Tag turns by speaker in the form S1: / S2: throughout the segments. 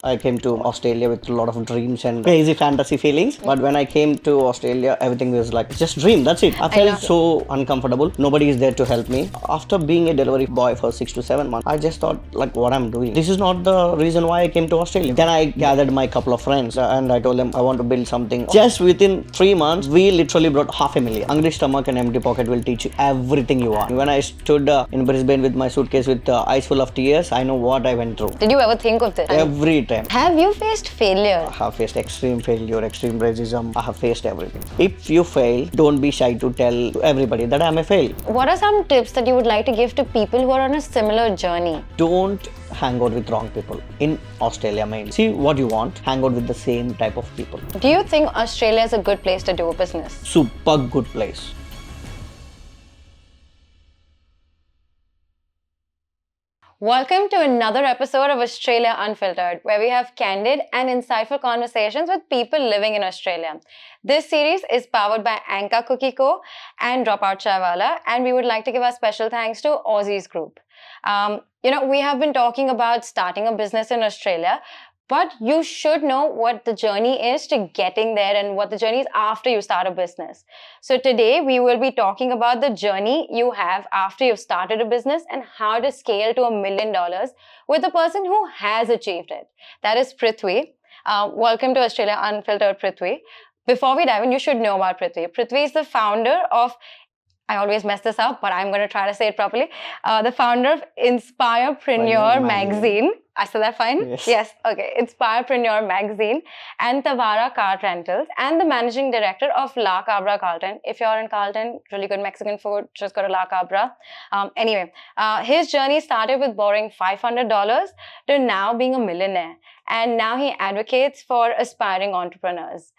S1: I came to Australia with a lot of dreams and crazy fantasy feelings. But when I came to Australia, everything was like just dream. That's it. I felt so uncomfortable. Nobody is there to help me. After being a delivery boy for 6 to 7 months, I just thought like what I'm doing. This is not the reason why I came to Australia. Then I gathered my couple of friends and I told them I want to build something. Just within 3 months, we literally brought $500,000. Hungry stomach and empty pocket will teach you everything you want. When I stood in Brisbane with my suitcase with eyes full of tears, I know what I went through.
S2: Did you ever think of this?
S1: Every time.
S2: Have you faced failure?
S1: I have faced extreme failure, extreme racism. I have faced everything. If you fail, don't be shy to tell everybody that I'm a fail.
S2: What are some tips that you would like to give to people who are on a similar journey?
S1: Don't hang out with wrong people. In Australia, mainly. See what you want, hang out with the same type of people.
S2: Do you think Australia is a good place to do a business?
S1: Super good place.
S2: Welcome to another episode of Australia Unfiltered, where we have candid and insightful conversations with people living in Australia. This series is powered by Anka Cookie Co. and Dropout Chaiwala, and we would like to give our special thanks to Aussies Group. We have been talking about starting a business in Australia, but you should know what the journey is to getting there and what the journey is after you start a business. So today we will be talking about the journey you have after you've started a business and how to scale to $1 million with a person who has achieved it. That is Prudhvi. Welcome to Australia Unfiltered, Prudhvi. Before we dive in, you should know about Prudhvi. Prudhvi is the founder of, I always mess this up, but I'm going to try to say it properly. The founder of Inspirepreneur magazine. I said that fine? Yes. Okay. Inspirepreneur magazine and Tavara Car Rentals, and the managing director of La Cabra Carlton. If you're in Carlton, really good Mexican food, just go to La Cabra. His journey started with borrowing $500 to now being a millionaire. And now he advocates for aspiring entrepreneurs.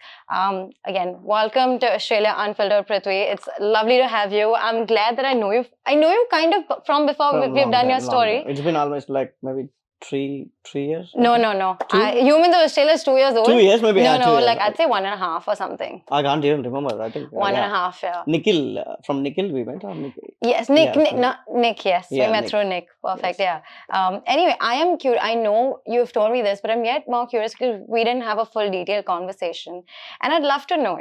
S2: Again, welcome to Australia Unfiltered, Prudhvi. It's lovely to have you. I'm glad that I know you. I know you kind of from before we've done your story.
S1: It's been almost like maybe three years?
S2: No. Humans of Australia is 2 years old.
S1: 2 years maybe?
S2: I'd say 1.5 or something.
S1: I can't even remember. I think
S2: 1.5, yeah.
S1: Nikhil, from Nikhil we went? Or Nikhil?
S2: Yes, Nick, yes. We met
S1: Nick.
S2: through Nick. Perfect,
S1: Yes.
S2: yeah. Anyway, I am curious. I know you've told me this, but I'm yet more curious because we didn't have a full detailed conversation. And I'd love to know,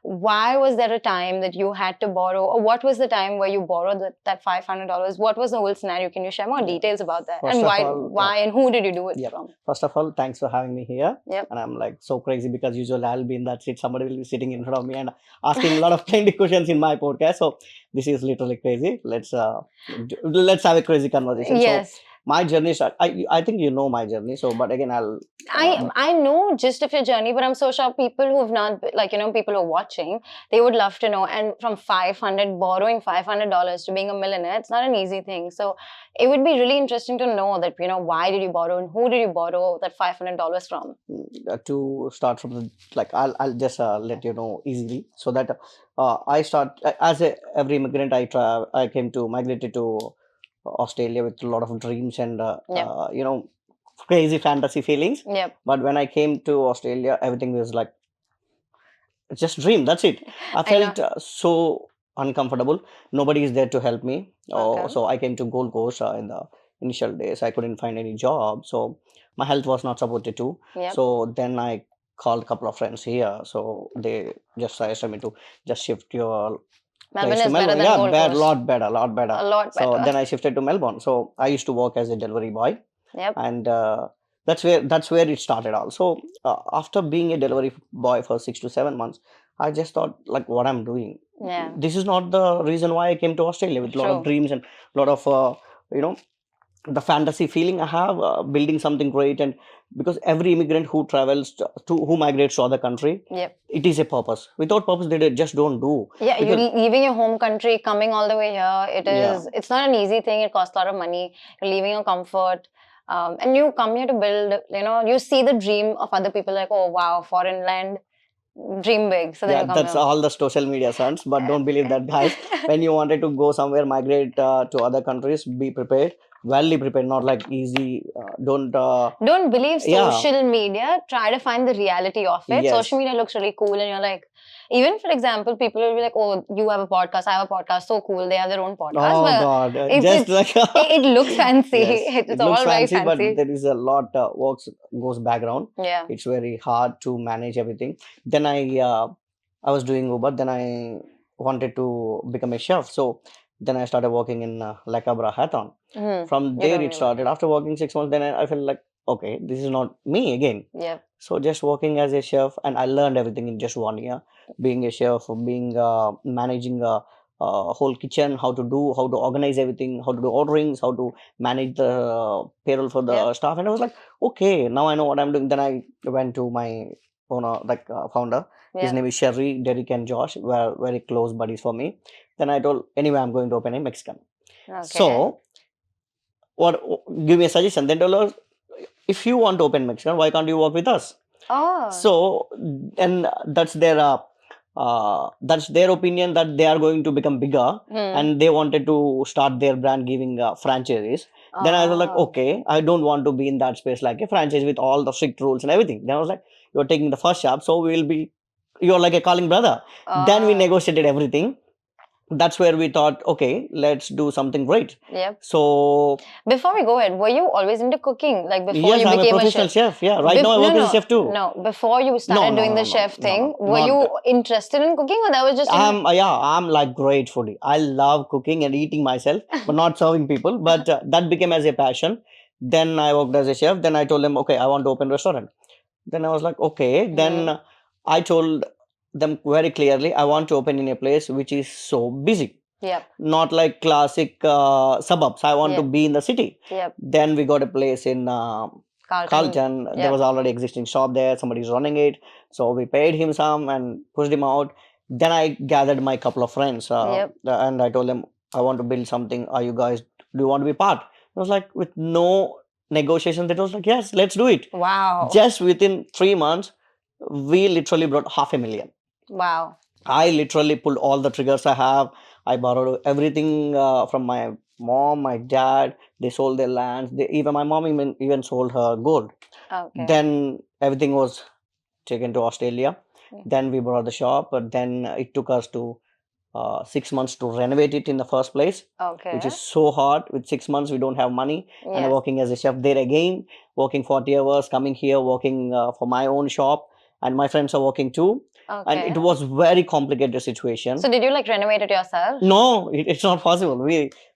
S2: why was there a time that you had to borrow, or what was the time where you borrowed that $500? What was the whole scenario? Can you share more details about that?
S1: First
S2: and why,
S1: of all,
S2: and who did you do it from?
S1: First of all, thanks for having me here.
S2: Yep.
S1: And I'm like so crazy because usually I'll be in that seat. Somebody will be sitting in front of me and asking a lot of plenty questions in my podcast. So this is literally crazy. Let's have a crazy conversation.
S2: Yes.
S1: So, my journey I think you know my journey. So, but again,
S2: I know gist of your journey, but I'm so sure people who have not, people who are watching, they would love to know. And from borrowing $500 to being a millionaire, it's not an easy thing. So it would be really interesting to know that, why did you borrow and who did you borrow that $500 from?
S1: To start from I'll just let you know easily so that I start as every immigrant. I migrated to Australia with a lot of dreams and crazy fantasy feelings.
S2: Yep.
S1: But when I came to Australia, everything was like just dream. That's it. I felt so uncomfortable. Nobody is there to help me.
S2: Okay.
S1: So I came to Gold Coast in the initial days. I couldn't find any job, so my health was not supported to.
S2: Yep.
S1: So then I called a couple of friends here. So they just suggested me to just shift your
S2: Melbourne is better than Gold
S1: a
S2: Coast.
S1: lot better.
S2: A lot better.
S1: So then I shifted to Melbourne. So I used to work as a delivery boy.
S2: Yep.
S1: And that's where it started also. After being a delivery boy for 6 to 7 months, I just thought like what I'm doing.
S2: Yeah.
S1: This is not the reason why I came to Australia with a lot of dreams and a lot of the fantasy feeling I have building something great. And because every immigrant who travels who migrates to other country,
S2: yep,
S1: it is a purpose. Without purpose, they just don't do.
S2: Yeah, you're leaving your home country, coming all the way here. It's not an easy thing. It costs a lot of money. You're leaving your comfort. And you come here to build, you see the dream of other people like, oh, wow, foreign land, dream big. So then you come
S1: that's
S2: here.
S1: all the social media stunts, but don't believe that, guys. When you wanted to go somewhere, migrate to other countries, be prepared. well prepared, not like easy. Don't.
S2: Don't believe
S1: Yeah.
S2: social media. Try to find the reality of it.
S1: Yes.
S2: Social media looks really cool, and you're like, even for example, people will be like, "Oh, you have a podcast. I have a podcast. So cool. They have their own podcast."
S1: Oh
S2: But
S1: God!
S2: it's
S1: Like
S2: it looks fancy.
S1: yes,
S2: It's
S1: it
S2: all
S1: looks
S2: very
S1: fancy, but
S2: fancy.
S1: there is a lot works goes background.
S2: Yeah.
S1: It's very hard to manage everything. Then I was doing Uber. Then I wanted to become a chef. So then I started working in La Cabra Hathon. From
S2: You
S1: there
S2: told
S1: it
S2: me
S1: started.
S2: about
S1: After working 6 months, then I felt like, okay, this is not me again.
S2: it. Yep.
S1: So just working as a chef, and I learned everything in just 1 year. Being a chef, being managing a whole kitchen, how to organize everything, how to do orderings, how to manage the payroll for the
S2: Yeah.
S1: staff. And I was like, okay, now I know what I'm doing. Then I went to my owner, like founder. His
S2: Yeah.
S1: name is Sherry, Derek, and Josh. Were very close buddies for me. Then I told, anyway, I'm going to open a Mexican.
S2: Okay.
S1: So, what? Give me a suggestion. Then told her, if you want to open Mexican, why can't you work with us?
S2: Oh.
S1: So, and that's their opinion that they are going to become bigger, and they wanted to start their brand giving franchises. Then I was like,
S2: Oh.
S1: okay, I don't want to be in that space like a franchise with all the strict rules and everything. Then I was like, you're taking the first job, so you're like a calling brother. Then we
S2: Oh.
S1: negotiated everything. That's where we thought, okay, let's do something great.
S2: Yep.
S1: So
S2: Before we go ahead, were you always into cooking? Like before
S1: yes,
S2: you
S1: I'm a
S2: became
S1: professional chef. Yeah, right
S2: Bef-
S1: now I work as a chef too.
S2: No, before you started doing the chef thing, were
S1: not
S2: you interested in cooking, or that was just
S1: I'm like great foodie. I love cooking and eating myself, but not serving people. But that became as a passion. Then I worked as a chef. Then I told them, okay, I want to open restaurant. Then I was like, okay. Then I told them very clearly, I want to open in a place which is so busy.
S2: Yep.
S1: Not like classic suburbs. I want to
S2: Yep.
S1: be in the city.
S2: Yep.
S1: Then we got a place in Carlton. There
S2: Yep.
S1: was already existing shop there. Somebody's running it. So we paid him some and pushed him out. Then I gathered my couple of friends and I told them, I want to build something. Are you guys, do you want to be part? It was like with no negotiation. That was like, yes, let's do it.
S2: Wow.
S1: Just within 3 months, we literally brought $500,000.
S2: Wow.
S1: I literally pulled all the triggers I have. I borrowed everything from my mom, my dad. They sold their lands. Even my mom even sold her gold.
S2: Okay.
S1: Then everything was taken to Australia. Then we brought the shop, but then it took us to 6 months to renovate it in the first place,
S2: Okay.
S1: which is so hard. With 6 months, we don't have money, and I'm
S2: Yes.
S1: working as a chef there again, working 40 hours, coming here, working for my own shop, and my friends are working too. And it
S2: Okay.
S1: was very complicated situation.
S2: So did you like renovate it yourself?
S1: No, it's not possible.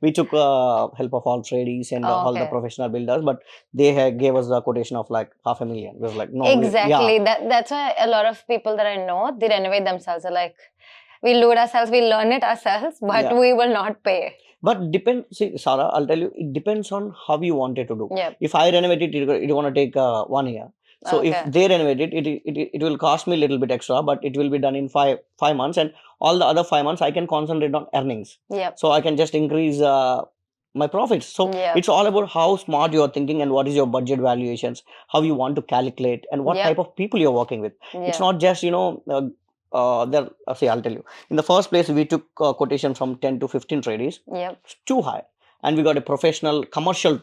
S1: We took help of all tradies and all the
S2: Okay.
S1: professional builders, but they gave us a quotation of like $500,000. It was like no,
S2: Exactly. That's why a lot of people that I know, they renovate themselves. They're like, we load ourselves, we learn it ourselves, but
S1: Yeah.
S2: we will not pay.
S1: But see, Sarah, I'll tell you, it depends on how you want it to do.
S2: Yep.
S1: If I renovate it, it's going to take 1 year. So if
S2: Okay.
S1: they renovate it, it will cost me a little bit extra, but it will be done in five months, and all the other 5 months I can concentrate on earnings.
S2: Yep.
S1: So I can just increase my profits. So
S2: Yep.
S1: it's all about how smart you are thinking and what is your budget valuations, how you want to calculate, and what
S2: Yep.
S1: type of people you're working with. It's
S2: Yep.
S1: not just see, I'll tell you. In the first place, we took quotation from 10 to 15 traders.
S2: Yep.
S1: It's too high, and we got a professional commercial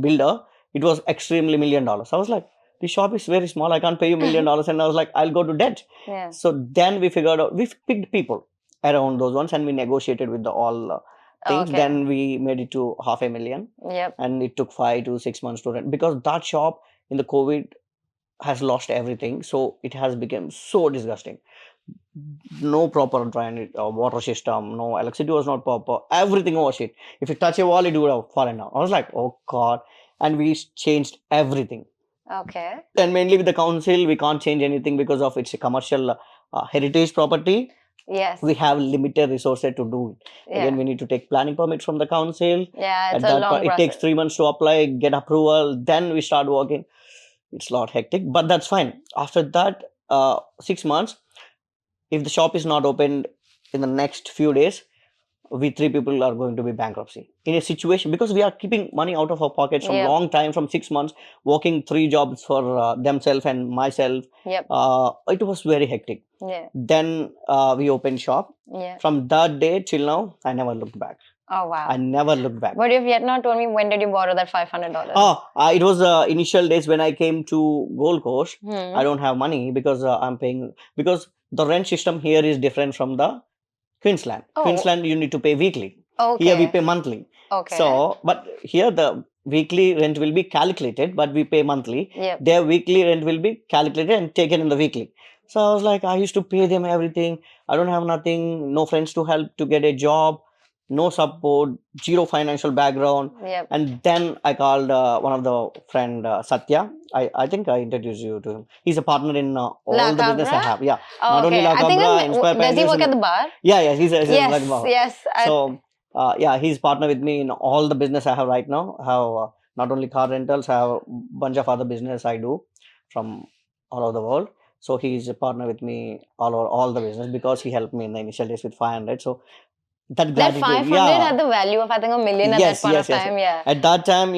S1: builder. It was extremely $1 million. I was like, the shop is very small. I can't pay you $1 million. And I was like, I'll go to debt.
S2: Yeah.
S1: So then we figured out, we picked people around those ones, and we negotiated with all things.
S2: Okay.
S1: Then we made it to $500,000,
S2: Yep.
S1: and it took 5 to 6 months to rent, because that shop in the COVID has lost everything. So it has become so disgusting. No proper drainage water system, no electricity was not proper. Everything was shit. If you touch a wall, it would have fallen down. I was like, oh God. And we changed everything.
S2: Okay.
S1: And mainly with the council, we can't change anything because of it's a commercial heritage property.
S2: Yes.
S1: We have limited resources to do it.
S2: Yeah.
S1: Again, we need to take planning permits from the council.
S2: Yeah, it's
S1: At
S2: a
S1: that
S2: long
S1: point, it
S2: process.
S1: takes 3 months to apply, get approval. Then we start working. It's a lot hectic, but that's fine. After that, 6 months, if the shop is not opened in the next few days, we 3 people are going to be bankruptcy in a situation, because we are keeping money out of our pockets from
S2: Yep.
S1: long time, from 6 months, working 3 jobs for themselves and myself.
S2: Yep.
S1: It was very hectic.
S2: Yeah.
S1: Then we opened shop.
S2: Yeah.
S1: From that day till now, I never looked back.
S2: Oh, wow.
S1: I never looked back.
S2: But you've yet not told me when did you borrow that $500?
S1: It was initial days when I came to Gold Coast.
S2: Hmm.
S1: I don't have money because I'm paying, because the rent system here is different from the Queensland.
S2: Oh.
S1: Queensland, you need to pay weekly.
S2: Okay.
S1: Here we pay monthly.
S2: Okay.
S1: So, but here the weekly rent will be calculated, but we pay monthly.
S2: Yep.
S1: Their weekly rent will be calculated and taken in the weekly. So I was like, I used to pay them everything. I don't have nothing, no friends to help to get a job, no support, zero financial background.
S2: Yep.
S1: And then I called one of the friend Satya. I think I introduced you to him. He's a partner in all
S2: La
S1: the business I
S2: Cabra?
S1: have. Yeah,
S2: Oh,
S1: not only
S2: okay.
S1: La
S2: I think
S1: Cabra, Inspire
S2: does he
S1: Pioneers
S2: work
S1: and-
S2: at the bar?
S1: Yeah, he's a
S2: Yes,
S1: like Baba.
S2: yes.
S1: So yeah, he's partner with me in all the business I have right now. I have not only car rentals, I have a bunch of other business I do from all over the world. So he's a partner with me all over all the business because he helped me in the initial days with 500. So that
S2: That
S1: gratitude,
S2: 500
S1: yeah.
S2: had the value of, I think, $1 million at
S1: Yes,
S2: that point
S1: yes,
S2: of
S1: yes.
S2: time. Yeah.
S1: At that time,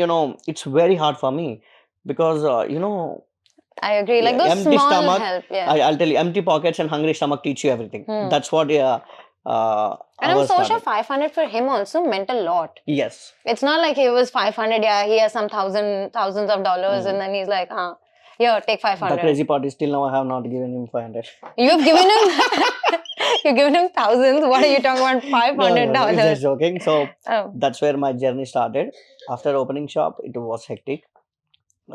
S1: it's very hard for me because
S2: I agree. Like
S1: yeah,
S2: those
S1: empty
S2: small
S1: stomach.
S2: help. Yeah.
S1: I'll tell you, empty pockets and hungry stomach teach you everything. That's what
S2: And I'm so sure 500 for him also meant a lot.
S1: Yes.
S2: It's not like he was 500, yeah, he has some thousands of dollars and then he's like, here, take 500.
S1: The crazy part is till now I have not given him 500.
S2: You've given him, you've given him thousands. What are you talking about? $500?
S1: No, just joking. So
S2: Oh.
S1: that's where my journey started. After opening shop, it was hectic.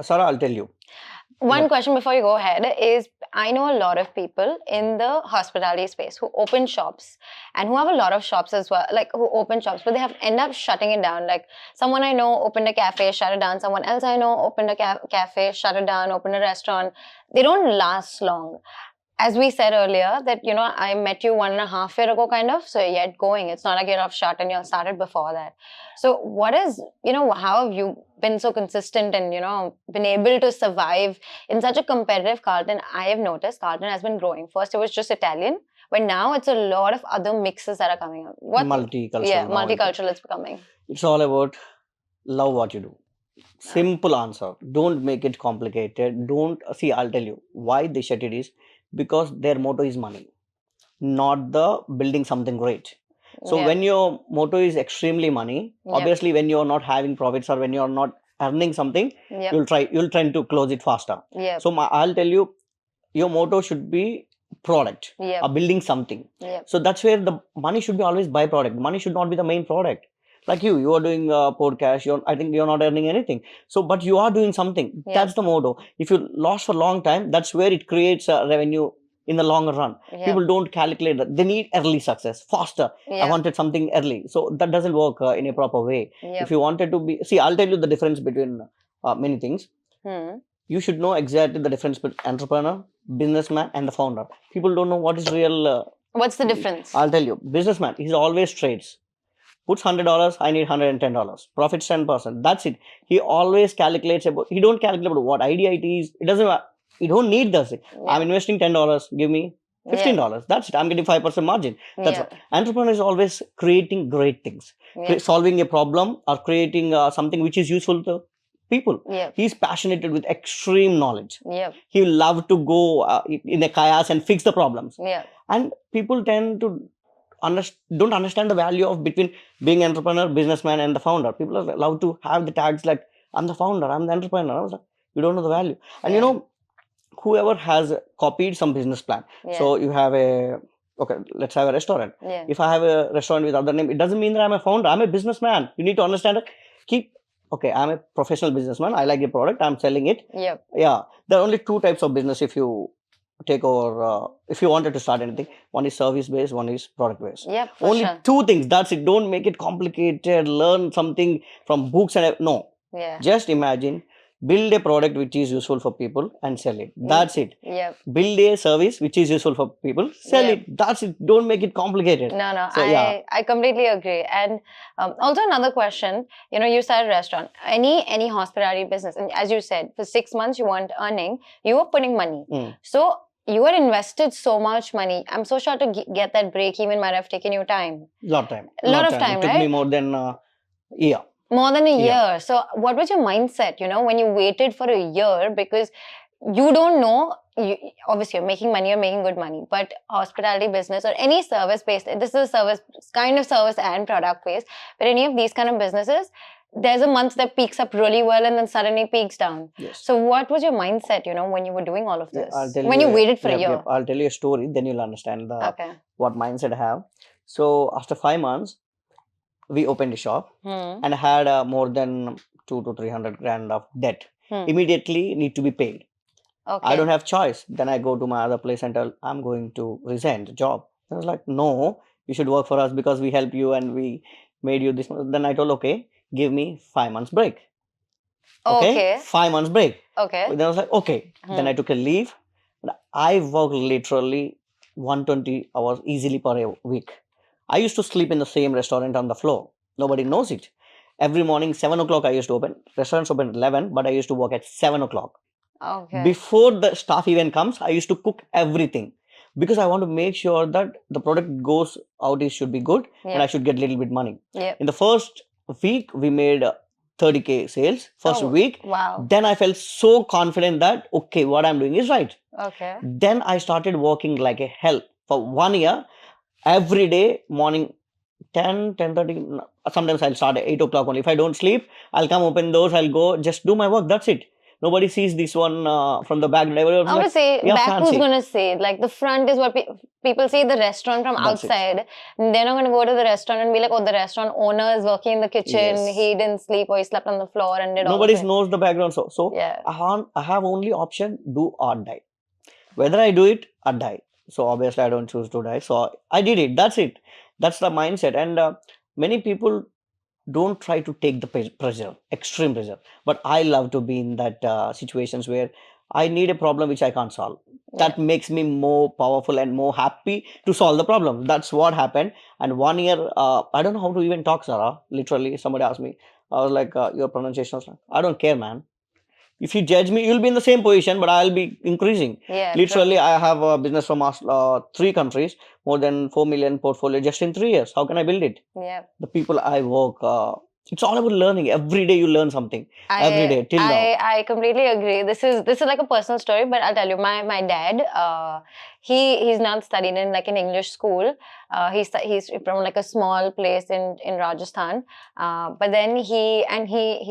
S1: Sarah, I'll tell you.
S2: One question before you go ahead is, I know a lot of people in the hospitality space who open shops and who have a lot of shops as well, like who open shops, but they have end up shutting it down. Like someone I know opened a cafe, shut it down. Someone else I know opened a cafe, shut it down, opened a restaurant. They don't last long. As we said earlier, that, I met you 1.5 years ago, kind of. So you're yet going. It's not like you're off shut and you started before that. So what is, how have you been so consistent and, been able to survive in such a competitive Carlton? I have noticed Carlton has been growing. First, it was just Italian, but now it's a lot of other mixes that are coming up.
S1: Multicultural.
S2: Yeah,
S1: now
S2: multicultural it's becoming.
S1: It's all about love what you do. Simple answer. Don't make it complicated. Don't see. I'll tell you why they shut it is because their motto is money, not the building something great. So
S2: Yeah.
S1: when your motto is extremely money,
S2: Yeah.
S1: obviously when you're not having profits or when you're not earning something,
S2: Yep.
S1: you'll try to close it faster.
S2: Yep.
S1: So I'll tell you, your motto should be product
S2: Yep.
S1: or building something.
S2: Yep.
S1: So that's where the money should be always byproduct. Money should not be the main product. Like you are doing a podcast. I think you're not earning anything. So, but you are doing something.
S2: Yep.
S1: That's the motto. If you lost for a long time, that's where it creates a revenue in the longer run.
S2: Yep.
S1: People don't calculate that. They need early success, faster. I
S2: Yep.
S1: wanted something early. So that doesn't work in a proper way.
S2: Yep.
S1: If you wanted to be, see, I'll tell you the difference between many things. You should know exactly the difference between entrepreneur, businessman, and the founder. People don't know what is real.
S2: What's the difference?
S1: I'll tell you. Businessman, he's always trades. Puts $100, I need $110. Profits 10%. That's it. He always calculates about. He don't calculate about what idea it is. It doesn't. He don't need this. I'm investing $10. Give me $15. That's it. I'm getting 5% margin. That's what. Entrepreneur is always creating great things, solving a problem or creating something which is useful to people. He's passionate with extreme knowledge. He will love to go in a chaos and fix the problems. And people tend to don't understand the value of between being entrepreneur, businessman, and the founder. People are allowed to have the tags like I'm the founder, I'm the entrepreneur. I was like, you don't know the value. And whoever has copied some business plan. So you have let's have a restaurant. If I have a restaurant with other name, it doesn't mean that I'm a founder. I'm a businessman. You need to understand it. I'm a professional businessman. I like the product. I'm selling it. Yeah. There are only two types of business if you take over, if you wanted to start anything. One is service based, one is product based. Only two things. That's it. Don't make it complicated. Learn something from books and no. Just imagine. Build a product which is useful for people and sell it. That's it. Build a service which is useful for people. Sell it. That's it. Don't make it complicated.
S2: No. So, I completely agree. And also another question. You started a restaurant. Any hospitality business, and as you said, for 6 months you weren't earning. You were putting money. So you had invested so much money. I'm so sure to get that break even might have taken you time.
S1: Lot of time.
S2: A lot of time,
S1: It took me more than a year.
S2: More than a year. So what was your mindset, when you waited for a year? Because you don't know, obviously you're making money, you're making good money, but hospitality business or any service based, this is a service kind of service and product based, but any of these kind of businesses, there's a month that peaks up really well and then suddenly peaks down.
S1: Yes.
S2: So what was your mindset, when you were doing all of this?
S1: I'll tell
S2: When you waited for a year?
S1: I'll tell you a story, then you'll understand
S2: Okay.
S1: what mindset I have. So after 5 months, we opened a shop and had more than 200 to 300 grand of debt. Immediately need to be paid.
S2: Okay.
S1: I don't have choice. Then I go to my other place and tell, I'm going to resign the job. I was like, no, you should work for us because we helped you and we made you this. Then I told, okay, give me 5 months break. Okay. 5 months break.
S2: Okay.
S1: Then I was like, okay. Then I took a leave. I worked literally 120 hours easily per week. I used to sleep in the same restaurant on the floor. Nobody knows it. Every morning, 7 o'clock, I used to open. Restaurants open at 11, but I used to work at 7 o'clock.
S2: Okay.
S1: Before the staff even comes, I used to cook everything because I want to make sure that the product goes out, it should be good and I should get a little bit money. In the first week, we made 30K sales. First week.
S2: Wow.
S1: Then I felt so confident that, okay, what I'm doing is right.
S2: Okay.
S1: Then I started working like a hell for 1 year. Every day, morning 10:30. Sometimes I'll start at 8 o'clock only. If I don't sleep, I'll come open doors, I'll go just do my work. That's it. Nobody sees this one from the back.
S2: Obviously, back who's going to see it? Like the front is what people see the restaurant from outside. They're not going to go to the restaurant and be like, oh, the restaurant owner is working in the kitchen. Yes. He didn't sleep or he slept on the floor and did all
S1: Nobody knows the background. So yeah. I have only option, do or die. Whether I do it or die. So obviously I don't choose to die. So I did it. That's it. That's the mindset. And many people don't try to take the pressure, extreme pressure. But I love to be in that situations where I need a problem which I can't solve. That makes me more powerful and more happy to solve the problem. That's what happened. And 1 year, I don't know how to even talk, Sarah. Literally, somebody asked me. I was like, your pronunciation was like, I don't care, man. If you judge me, you'll be in the same position, but I'll be increasing. Literally, I have a business from 3 countries, more than 4 million portfolio just in 3 years. How can I build it? The people I work, it's all about learning. Every day you learn something. Every day till now.
S2: I completely agree. This is like a personal story, but I'll tell you, my dad, he's not studied in like an English school. He's from like a small place in Rajasthan. But then he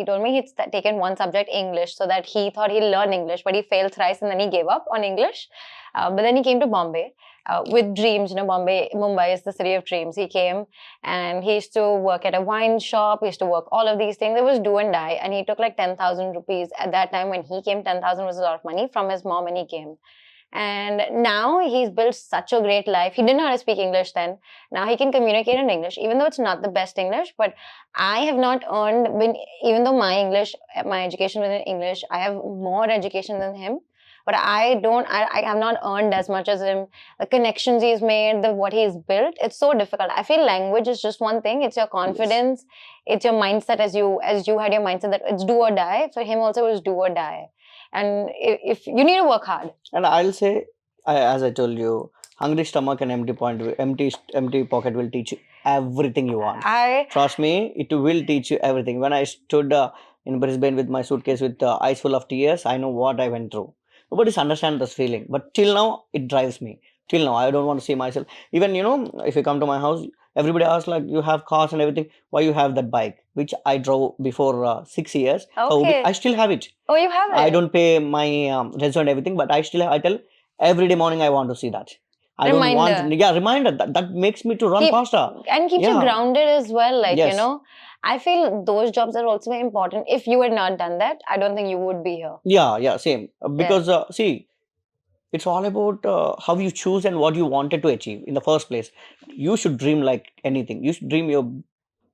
S2: told me he'd taken one subject, English, so that he thought he'll learn English, but he failed thrice and then he gave up on English. But then he came to Bombay. With dreams, Mumbai is the city of dreams. He came and he used to work at a wine shop. He used to work all of these things. It was do and die. And he took like 10,000 rupees. At that time when he came, 10,000 was a lot of money from his mom when he came. And now he's built such a great life. He didn't know how to speak English then. Now he can communicate in English, even though it's not the best English. But I have not earned, even though my education was in English, I have more education than him. But I have not earned as much as him. The connections he's made, what he's built, it's so difficult. I feel language is just one thing. It's your confidence. Yes. It's your mindset as you had your mindset that it's do or die. For him also it was do or die. And if you need to work hard.
S1: And I'll say, as I told you, hungry stomach and empty pocket will teach you everything you want. Trust me, it will teach you everything. When I stood in Brisbane with my suitcase with eyes full of tears, I know what I went through. Nobody's understand this feeling, but till now it drives me. Till now I don't want to see myself. Even if you come to my house, everybody asks like, you have cars and everything, why you have that bike which I drove before 6 years.
S2: Okay.
S1: I still have it.
S2: Oh, you have it?
S1: I don't pay my rent and everything, but I tell every day morning I want to see that. Reminder. That makes me to run faster.
S2: And keeps you grounded as well. Like, I feel those jobs are also very important. If you had not done that, I don't think you would be here.
S1: Yeah, same. Because, see, it's all about how you choose and what you wanted to achieve in the first place. You should dream like anything. You should dream your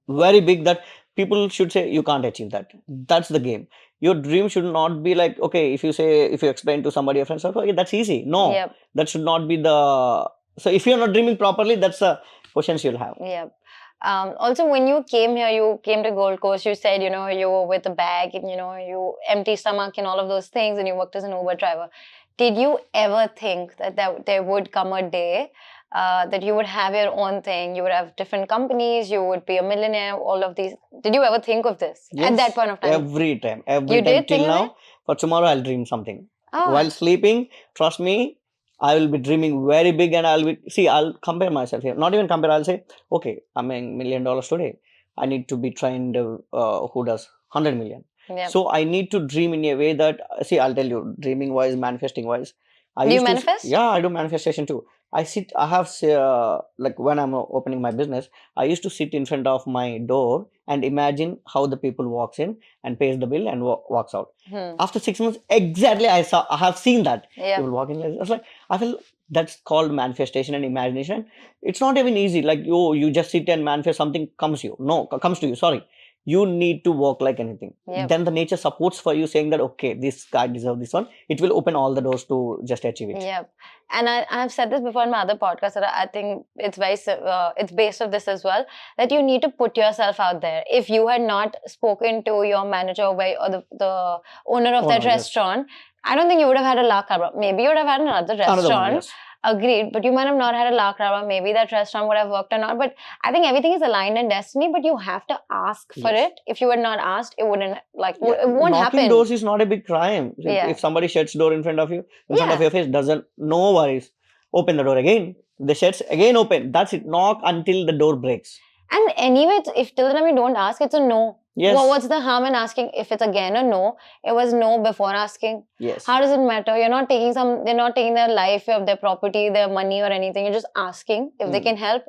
S1: very big that people should say you can't achieve that. That's the game. Your dream should not be like, okay, if you explain to somebody, a friend, okay, that's easy. No, that should not be the... So if you're not dreaming properly, that's the questions you'll have.
S2: Yep. Also, when you came here, you came to Gold Coast, you said, you were with a bag and, you empty stomach and all of those things and you worked as an Uber driver. Did you ever think that there would come a day that you would have your own thing, you would have different companies, you would be a millionaire, all of these? Did you ever think of this at that point of time?
S1: Every time. Every time till now. For tomorrow, I'll dream something.
S2: Oh,
S1: While sleeping, trust me, I will be dreaming very big, and I'll compare myself here. Not even compare, I'll say, okay, I'm making $1 million today. I need to be trained who does 100 million.
S2: yep.
S1: So I need to dream in a way that, see, I'll tell you, dreaming wise, manifesting wise.
S2: Do you manifest?
S1: Yeah, I do manifestation too. Like when I'm opening my business, I used to sit in front of my door and imagine how the people walks in and pays the bill and walks out. After 6 months, exactly, I have seen that.
S2: Yeah.
S1: People walking like, I was like, I feel that's called manifestation and imagination. It's not even easy. Like you just sit and manifest something comes to you. Sorry, you need to walk like anything.
S2: Yep.
S1: Then the nature supports for you, saying that okay, this guy deserves this one. It will open all the doors to just achieve it.
S2: Yep. And I've said this before in my other podcast that I think it's it's based of this as well, that you need to put yourself out there. If you had not spoken to your manager or the owner of that
S1: yes.
S2: restaurant, I don't think you would have had a La Cabra. Maybe you would have had another restaurant.
S1: Another one, yes.
S2: Agreed, but you might have not had a La Cabra. Maybe that restaurant would have worked or not. But I think everything is aligned in destiny, but you have to ask for
S1: Yes.
S2: it. If you had not asked, it wouldn't it won't
S1: Knocking
S2: happen.
S1: doors is not a big crime.
S2: Yeah.
S1: If somebody shuts door in front of you, in front of
S2: Yeah.
S1: your face, doesn't, no worries. Open the door again. The shuts again open. That's it. Knock until the door breaks.
S2: And anyway, if till the time you don't ask, it's a no.
S1: Yes.
S2: Well, what's the harm in asking if it's again a no? It was no before asking.
S1: Yes.
S2: How does it matter? You're not taking their life, their property, their money or anything. You're just asking. If they can help.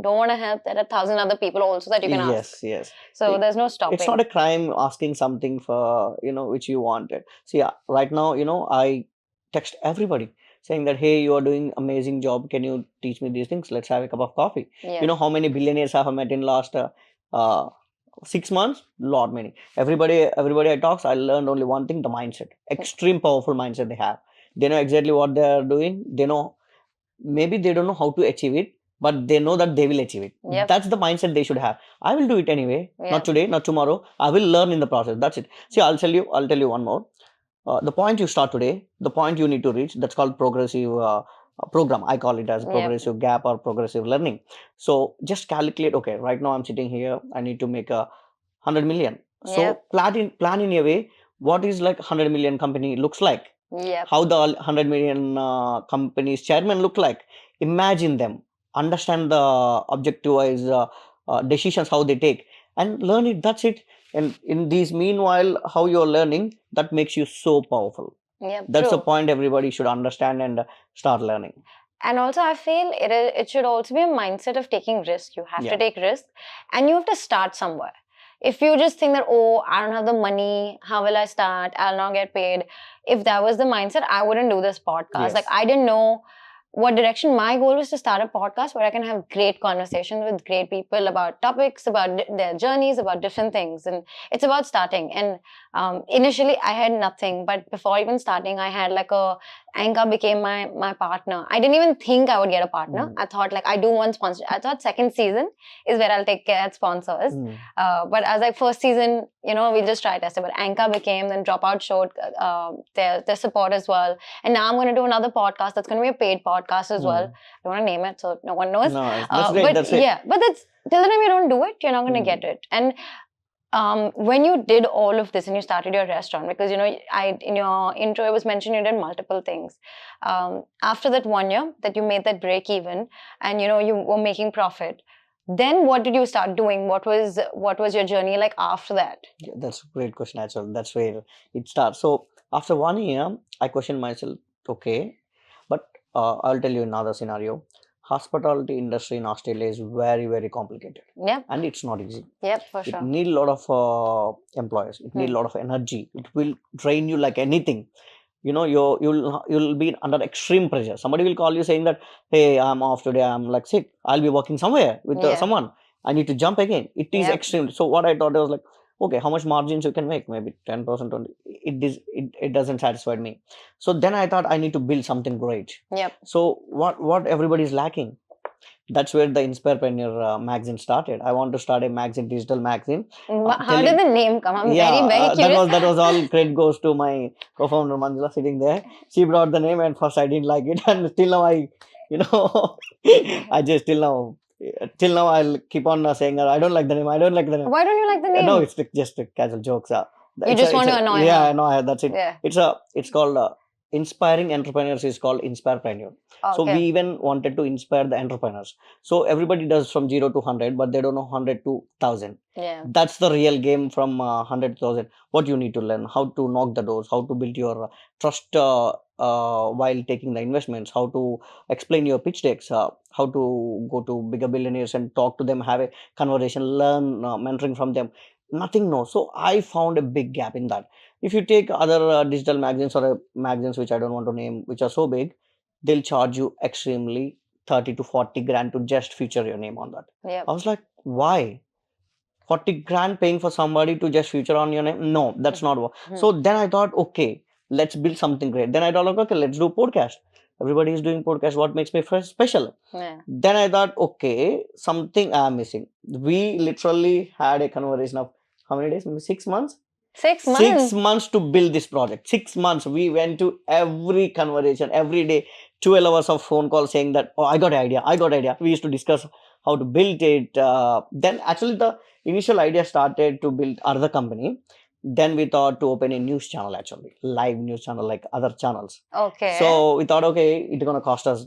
S2: Don't want to help, there are 1,000 other people also that you can ask.
S1: Yes.
S2: So there's no stopping.
S1: It's not a crime asking something for, which you wanted. See, right now, I text everybody saying that, hey, you are doing amazing job. Can you teach me these things? Let's have a cup of coffee.
S2: Yes.
S1: You know how many billionaires I have met in last 6 months? Lot many. Everybody I talks, I learned only one thing: the mindset. Extreme powerful mindset they have. They know exactly what they are doing. They know, maybe they don't know how to achieve it, but they know that they will achieve it.
S2: Yep.
S1: That's the mindset they should have. I will do it anyway.
S2: Yep.
S1: Not today, not tomorrow. I will learn in the process. That's it. See, I'll tell you one more. The point you start today, the point you need to reach, that's called progressive program. I call it as progressive gap or progressive learning. So just calculate, okay, right now I'm sitting here, I need to make 100 million. So plan in a way, what is like 100 million company looks like. How the 100 million company's chairman look like. Imagine them. Understand the objective-wise decisions, how they take, and learn it. That's it. And in these meanwhile, how you're learning, that makes you so powerful. That's the point everybody should understand and start learning.
S2: And also, I feel it should also be a mindset of taking risk. You have to take risk, and you have to start somewhere. If you just think that, oh, I don't have the money, how will I start? I'll not get paid. If that was the mindset, I wouldn't do this podcast.
S1: Yes.
S2: Like, I didn't know what direction. My goal was to start a podcast where I can have great conversations with great people about topics, about their journeys, about different things. And it's about starting. And initially, I had nothing. But before even starting, I had like Anka became my partner. I didn't even think I would get a partner. I thought like I do one sponsor. I thought second season is where I'll take care of sponsors. But I was like, first season, we'll just try test it. But Anka became, then Dropout showed their support as well. And now I'm going to do another podcast that's going to be a paid podcast as well. I don't want to name it so no one knows.
S1: No, that's great. That's it.
S2: Yeah, but that's till the time you don't do it, you're not going to get it. And when you did all of this and you started your restaurant, because in your intro it was mentioned you did multiple things. After that 1 year that you made that break even and you were making profit, then what did you start doing? What was your journey like after that?
S1: Yeah, that's a great question, actually. That's where it starts. So after 1 year, I questioned myself. Okay, but I'll tell you another scenario. Hospitality industry in Australia is very, very complicated.
S2: Yeah.
S1: And it's not easy.
S2: Yep, for sure.
S1: It need a lot of employees. It need a lot of energy. It will drain you like anything. You'll be under extreme pressure. Somebody will call you saying that, hey, I'm off today. I'm like sick. I'll be working somewhere with someone. I need to jump again. It is extreme. So what I thought was like, okay, how much margins you can make? Maybe 10%, 20%. It doesn't satisfy me. So then I thought I need to build something great.
S2: Yep.
S1: So what everybody is lacking? That's where the Inspirepreneur magazine started. I want to start a magazine, digital magazine.
S2: How did the name come? I'm very, very curious.
S1: That was all credit goes to my co-founder Manjula sitting there. She brought the name and first I didn't like it, and still now I just till now I'll keep on saying I don't like the name.
S2: Why don't you like the name?
S1: No, it's just casual jokes.
S2: You just want to annoy her.
S1: Yeah, annoy her. That's it.
S2: Yeah.
S1: It's called inspiring entrepreneurs is called Inspirepreneur. So we
S2: Okay.
S1: even wanted to inspire the entrepreneurs. So everybody does from 0 to 100, but they don't know 100 to 1000.
S2: Yeah.
S1: That's the real game from 100 to 1000. What you need to learn, how to knock the doors, how to build your trust while taking the investments, how to explain your pitch decks, how to go to bigger billionaires and talk to them, have a conversation, learn mentoring from them. Nothing, no. So I found a big gap in that. If you take other digital magazines or magazines which I don't want to name, which are so big, they'll charge you extremely 30 to 40 grand to just feature your name on that.
S2: Yeah.
S1: I was like, why? 40 grand paying for somebody to just feature on your name? No, that's not what. So then I thought, okay, let's build something great. Then I thought, like, okay, let's do podcast. Everybody is doing podcast. What makes me special?
S2: Yeah.
S1: Then I thought, okay, something I'm missing. We literally had a conversation of how many days? Maybe 6 months?
S2: 6 months.
S1: 6 months to build this project. 6 months. We went to every conversation, every day, 12 hours of phone call saying that, oh, I got an idea. I got an idea. We used to discuss how to build it. Then actually the initial idea started to build another company. Then we thought to open a news channel, actually, live news channel like other channels.
S2: Okay.
S1: So we thought, okay, it's going to cost us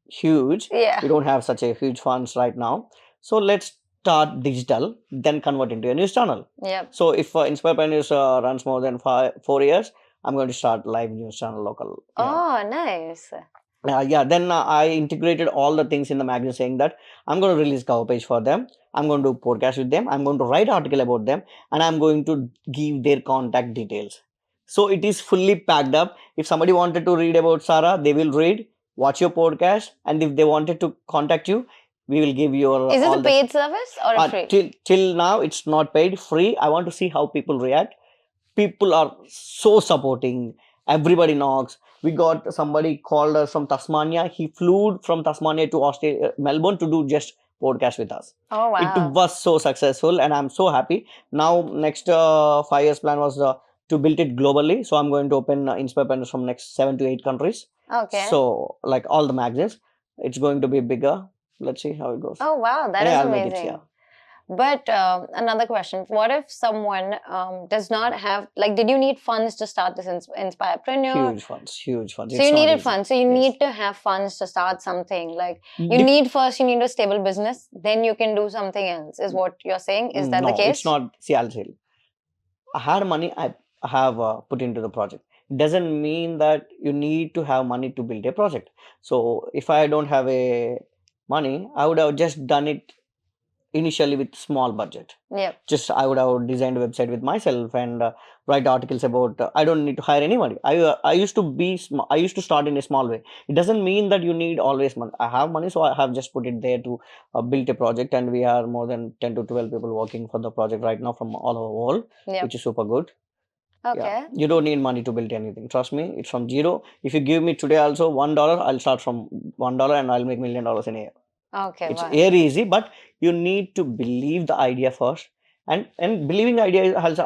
S1: huge.
S2: Yeah.
S1: We don't have such a huge funds right now. So let's start digital, then convert into a news channel.
S2: Yep.
S1: So if Inspire News runs more than 4 years, I'm going to start live news channel local.
S2: Oh, nice.
S1: Then I integrated all the things in the magazine saying that I'm going to release cover page for them. I'm going to do podcast with them. I'm going to write article about them, and I'm going to give their contact details. So it is fully packed up. If somebody wanted to read about Sarah, they will read, watch your podcast, and if they wanted to contact you, we will give your
S2: Is it
S1: all
S2: a paid service or a free?
S1: till now it's not paid, free. I want to see how people react. People are so supporting. Everybody knocks. We got somebody called us from Tasmania. He flew from Tasmania to Australia, Melbourne to do just podcast with us.
S2: Oh, wow.
S1: It was so successful, and I'm so happy. Now, next 5 years plan was to build it globally. So I'm going to open Inspire Partners from next 7 to 8 countries.
S2: Okay.
S1: So like all the magazines, it's going to be bigger. Let's see how it goes.
S2: Oh, wow. That
S1: Yeah,
S2: is
S1: I'll make it,
S2: amazing.
S1: yeah.
S2: But another question. What if someone does not have, like, did you need funds to start this Inspirepreneur?
S1: Huge funds, huge funds.
S2: So
S1: It's
S2: you
S1: not
S2: needed
S1: easy.
S2: funds. So you
S1: Yes.
S2: need to have funds to start something. Like you
S1: Dep-
S2: need a stable business. Then you can do something else. Is what you're saying? Is that the
S1: No,
S2: case?
S1: it's not. See, I'll tell you. I had money I have put into the project. It doesn't mean that you need to have money to build a project. So if I don't have a money, I would have just done it initially with small budget.
S2: Yep.
S1: Just I would have designed a website with myself and write articles about. I don't need to hire anybody. I used to be I used to start in a small way. It doesn't mean that you need always money. I have money, so I have just put it there to build a project, and we are more than 10 to 12 people working for the project right now from all over the world,
S2: Yep.
S1: which is super good.
S2: Okay.
S1: Yeah, you don't need money to build anything. Trust me, it's from zero. If you give me today also $1, I'll start from $1 and I'll make $1 million in a year.
S2: Okay.
S1: It's
S2: Wow.
S1: very easy, but you need to believe the idea first, and believing idea has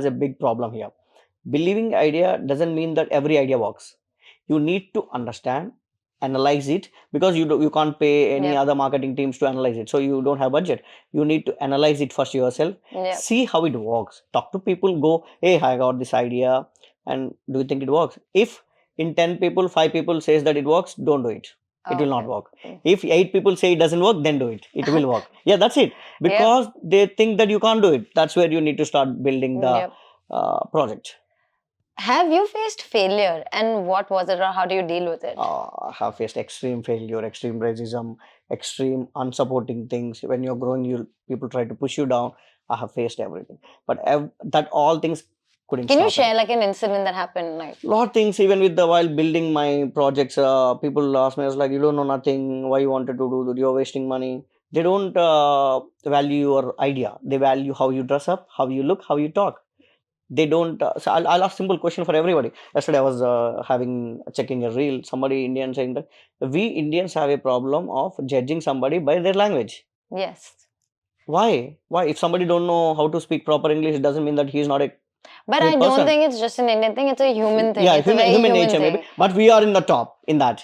S1: a big problem here. Believing idea doesn't mean that every idea works. You need to understand, analyze it, because you can't pay any
S2: Yep.
S1: other marketing teams to analyze it, so you don't have budget. You need to analyze it first yourself.
S2: Yep.
S1: See how it works. Talk to people. Go, hey, I got this idea, and do you think it works? If in 10 people 5 people says that it works, don't do it. It will not
S2: Okay.
S1: work. If 8 people say it doesn't work, then do it. It will work. Yeah, that's it. Because they think that you can't do it. That's where you need to start building the
S2: Yep.
S1: project.
S2: Have you faced failure, and what was it, or how do you deal with it?
S1: I have faced extreme failure, extreme racism, extreme unsupporting things. When you're growing, people try to push you down. I have faced everything. But that all things couldn't
S2: Can you
S1: stop me.
S2: share like an incident that happened? Like,
S1: Lot of things, even with while building my projects, people ask me, I was like, you don't know nothing, why you wanted to do that, you're wasting money. They don't value your idea. They value how you dress up, how you look, how you talk. They don't. So I'll ask simple question for everybody. Yesterday I was checking a reel. Somebody Indian saying that we Indians have a problem of judging somebody by their language.
S2: yes.
S1: Why? Why? If somebody don't know how to speak proper English, it doesn't mean that he's not a
S2: But
S1: great
S2: I don't
S1: person.
S2: think it's just an Indian thing. It's a human thing.
S1: Yeah,
S2: It's a very
S1: human
S2: human
S1: nature
S2: thing.
S1: maybe. But we are in the top in that.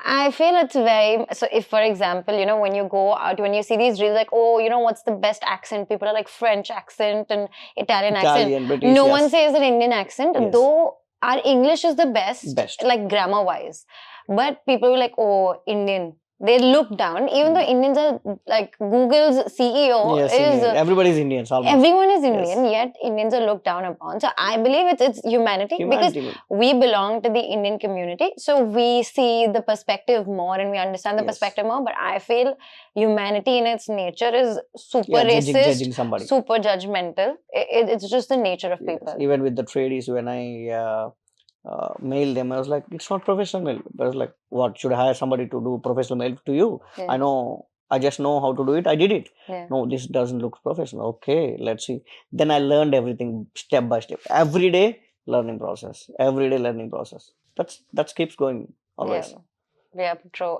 S2: I feel it's very, so if for example, when you go out, when you see these reels like, oh, what's the best accent? People are like French accent and Italian accent.
S1: Italian, British.
S2: No
S1: yes.
S2: one says an Indian accent,
S1: Yes.
S2: though our English is the best,
S1: Best.
S2: like grammar wise. But people were like, oh, Indian. They look down, even though Indians are like Google's CEO
S1: Yes,
S2: is.
S1: Indian. Everybody's Indians almost.
S2: Everyone is
S1: Yes.
S2: Indian, yet Indians are looked down upon. So I believe it's humanity, because
S1: Humanity.
S2: we belong to the Indian community. So we see the perspective more and we understand the
S1: Yes.
S2: perspective more. But I feel humanity in its nature is super
S1: Yeah,
S2: racist,
S1: judging somebody.
S2: super judgmental. It's just the nature of
S1: Yes.
S2: people.
S1: Even with the tradies, when I mailed them, I was like, it's not professional mail. I was like, what, should I hire somebody to do professional mail to you?
S2: Yeah.
S1: I just know how to do it. I did it.
S2: Yeah.
S1: No, this doesn't look professional. Okay, let's see. Then I learned everything step by step. Every day learning process. Every day learning process. That keeps going always.
S2: Yeah, true.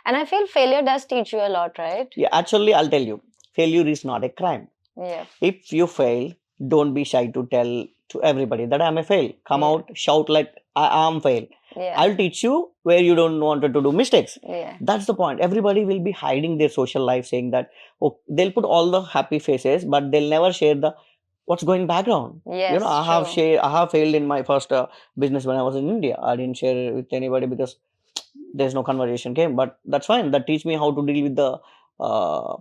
S2: And I feel failure does teach you a lot, right?
S1: Yeah, actually, I'll tell you, failure is not a crime.
S2: Yeah.
S1: If you fail, don't be shy to tell to everybody that I'm a fail. Come out, shout like I am fail.
S2: Yeah.
S1: I'll teach you where you don't want to do mistakes.
S2: Yeah.
S1: That's the point. Everybody will be hiding their social life, saying that, oh, they'll put all the happy faces, but they'll never share the what's going background.
S2: Yes,
S1: I have failed in my first business when I was in India. I didn't share it with anybody because there's no conversation came, but that's fine. That teach me how to deal with the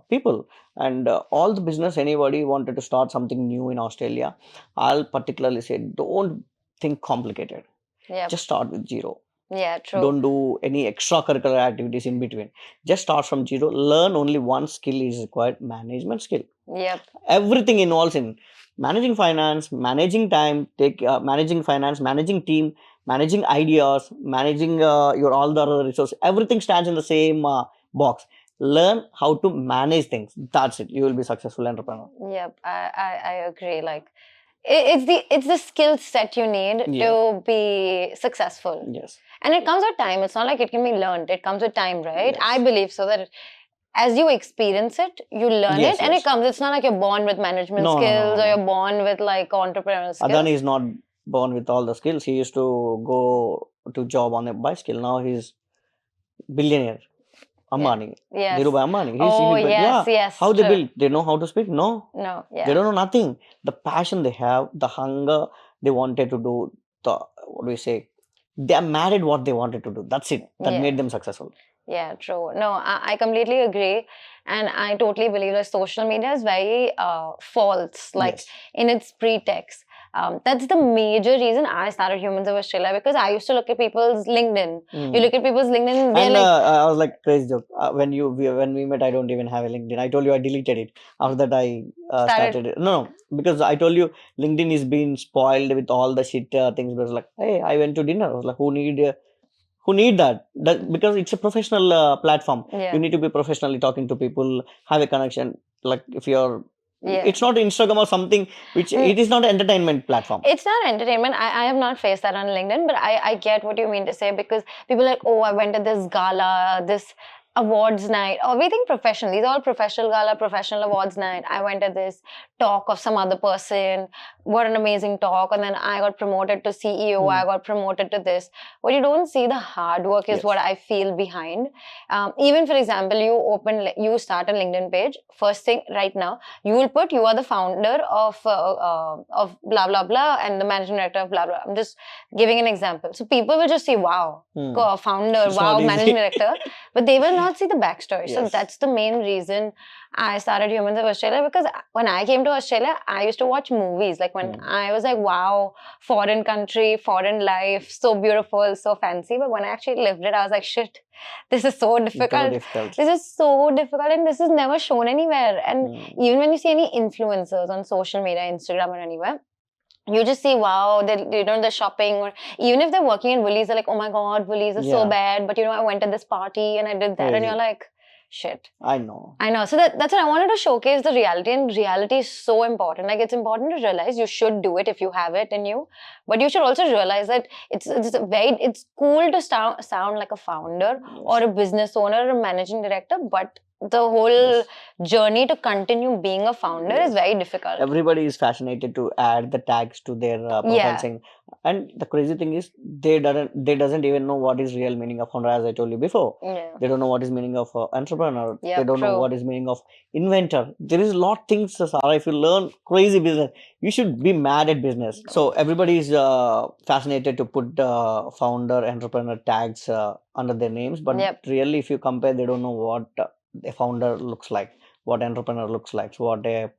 S1: people. And all the business, anybody wanted to start something new in Australia, I'll particularly say, don't think complicated.
S2: Yeah.
S1: Just start with zero.
S2: Yeah, true.
S1: Don't do any extracurricular activities in between. Just start from zero. Learn only one skill is required, management skill.
S2: Yep.
S1: Everything involves in managing finance, managing time, managing finance, managing team, managing ideas, managing your all the other resources. Everything stands in the same box. Learn how to manage things. That's it. You will be successful entrepreneur.
S2: Yep, I agree. Like it's the skill set you need to be successful.
S1: Yes.
S2: And it comes with time. It's not like it can be learned. It comes with time, right?
S1: Yes.
S2: I believe so that as you experience it, you learn it, and it comes. It's not like you're born with management skills or you're born with like entrepreneurial skills.
S1: Adani is not born with all the skills. He used to go to job on a bicycle. Now he's billionaire. Ambani.
S2: Yes.
S1: Dhirubhai Ambani.
S2: Yes.
S1: How they build? They know how to speak? No.
S2: Yeah.
S1: They don't know nothing. The passion they have, the hunger they wanted to do, what do we say? They are mad at what they wanted to do. That's it. That made them successful.
S2: Yeah, true. No, I completely agree. And I totally believe that social media is very false, like in its pretext. That's the major reason I started Humans of Australia, because I used to look at people's LinkedIn. You look at people's LinkedIn, they're
S1: I was like, crazy joke. When we met, I don't even have a LinkedIn. I told you I deleted it. After that, I started it. No, because I told you LinkedIn is being spoiled with all the shit things. But I was like, hey, I went to dinner. I was like, who need that? Because it's a professional platform. You need to be professionally talking to people, have a connection. Like if you're it's not Instagram or something which it is not an entertainment platform.
S2: It's not entertainment. I have not faced that on LinkedIn, but I get what you mean to say, because people are like, oh, I went to this gala, this awards night, everything professional. These are all professional gala, professional awards night. I went to this talk of some other person. What an amazing talk. And then I got promoted to CEO. I got promoted to this. What you don't see, the hard work is what I feel behind. Even for example, you start a LinkedIn page. First thing right now, you will put you are the founder of blah, blah, blah, and the managing director of blah, blah. I'm just giving an example. So people will just see, wow, founder, wow, managing director. But they will not see the backstory. So that's the main reason I started Humans of Australia, because when I came to Australia, I used to watch movies. Like when I was like, wow, foreign country, foreign life, so beautiful, so fancy. But when I actually lived it, I was like, shit, this is so difficult. This is so difficult, and this is never shown anywhere. And even when you see any influencers on social media, Instagram or anywhere, you just see, wow, they're shopping, or even if they're working in Woolies, they're like, oh my God, Woolies is so bad. But I went to this party and I did that. And you're like, shit.
S1: I know.
S2: So that's what I wanted to showcase, the reality. And reality is so important. Like, it's important to realize you should do it if you have it in you. But you should also realize that it's cool to sound like a founder or a business owner or a managing director. But the whole journey to continue being a founder is very difficult.
S1: Everybody is fascinated to add the tags to their profile saying, and the crazy thing is they doesn't even know what is real meaning of founder, as I told you before. They don't know what is meaning of entrepreneur. They don't know what is meaning of inventor. There is a lot things, Sarah. If you learn crazy business, you should be mad at business. So everybody is fascinated to put founder, entrepreneur tags under their names, but really, if you compare, they don't know what a founder looks like, what entrepreneur looks like, what a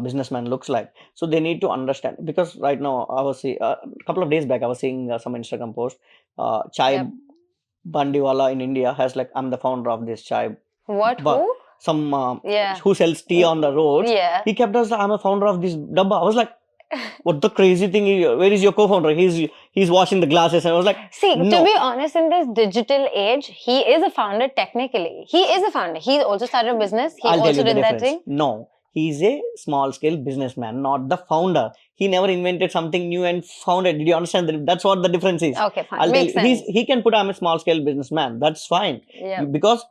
S1: businessman looks like. So they need to understand, because right now I was see a couple of days back I was seeing some Instagram post. Chai Bandiwala in India has like, I'm the founder of this chai.
S2: Who?
S1: Some who sells tea on the roads. He kept us, I'm a founder of this dabba. I was like, what the crazy thing is, where is your co-founder? He's washing the glasses. And I was like,
S2: see, no. To be honest, in this digital age, he is a founder technically. He is a founder. He also started a business. He also did that thing.
S1: No, he's a small scale businessman, not the founder. He never invented something new and founded. Did you understand that? That's what the difference is.
S2: Okay, fine. Makes sense.
S1: He can put, I'm a small scale businessman. That's fine. Because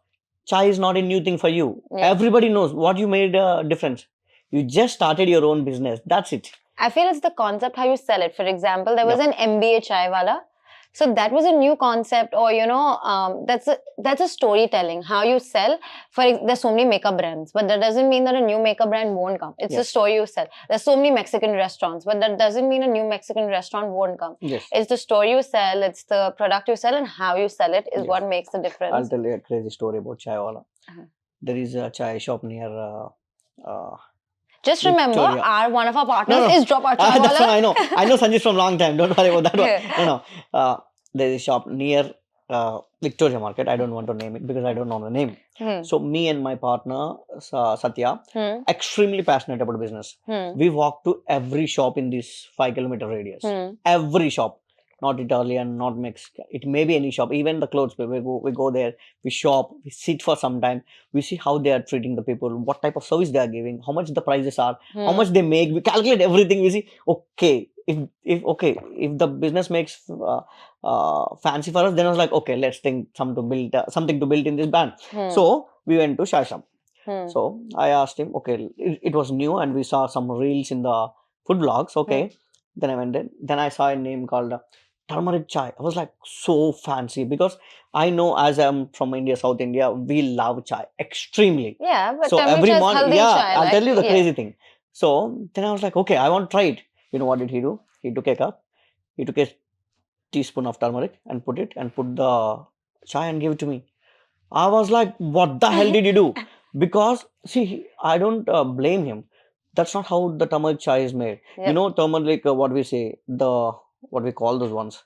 S1: chai is not a new thing for you. Everybody knows what you made a difference. You just started your own business. That's it.
S2: I feel it's the concept how you sell it. For example, there was an MBA chai wala. So that was a new concept, or that's a storytelling. How you sell. There's so many makeup brands, but that doesn't mean that a new makeup brand won't come. It's the story you sell. There's so many Mexican restaurants, but that doesn't mean a new Mexican restaurant won't come. It's the story you sell, it's the product you sell, and how you sell it is what makes the difference.
S1: I'll tell you a crazy story about chai wala. There is a chai shop near.
S2: Just remember, one of our partners is Drop Our Chai
S1: That's what I know. I know Sanjeev from long time. Don't worry about that one. There is a shop near Victoria Market. I don't want to name it because I don't know the name. So me and my partner, Satya, extremely passionate about business. We walk to every shop in this 5-kilometer radius. Every shop. Not Italian, not Mexican. It may be any shop. Even the clothes, we go there, we shop, we sit for some time. We see how they are treating the people, what type of service they are giving, how much the prices are, how much they make. We calculate everything. We see, okay, if the business makes fancy for us, then I was like, okay, let's think something to build in this brand. So we went to Chai shop. So I asked him, okay, it was new and we saw some reels in the food vlogs. Okay. Then I went in. Then I saw a name called turmeric chai. I was like, so fancy, because I know, as I'm from India, South India, we love chai extremely.
S2: Yeah, but so every morning, chai,
S1: I'll tell you the crazy thing. So then I was like, okay, I want to try it. You know what did he do? He took a cup, he took a teaspoon of turmeric and put the chai and gave it to me. I was like, what the hell did you do? Because see, I don't blame him. That's not how the turmeric chai is made. You know, turmeric, what we say, what we call those ones,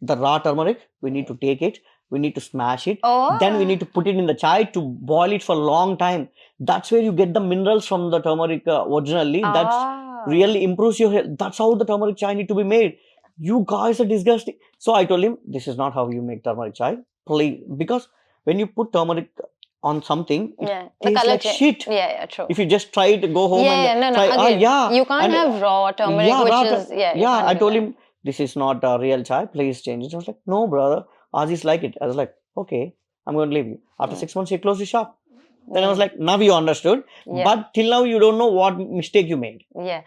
S1: the raw turmeric, we need to take it, we need to smash it, then we need to put it in the chai to boil it for a long time. That's where you get the minerals from the turmeric originally. That's really improves your health. That's how the turmeric chai need to be made. You guys are disgusting. So I told him, this is not how you make turmeric chai. Please, because when you put turmeric on something, it tastes like shit.
S2: Yeah, true.
S1: If you just try to go home and try,
S2: you can't have raw turmeric,
S1: I told him, this is not a real chai, please change it. I was like, no brother, Aussies like it. I was like, okay, I'm going to leave you. After 6 months, he closed the shop. Then I was like, now you understood. But till now, you don't know what mistake you made.
S2: Yeah.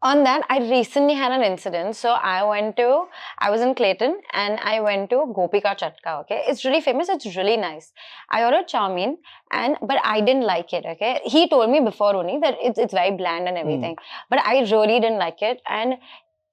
S2: On that, I recently had an incident. So I was in Clayton and I went to Gopika Chatka, okay? It's really famous, it's really nice. I ordered chow mein, but I didn't like it, okay? He told me before only that it's very bland and everything. But I really didn't like it. And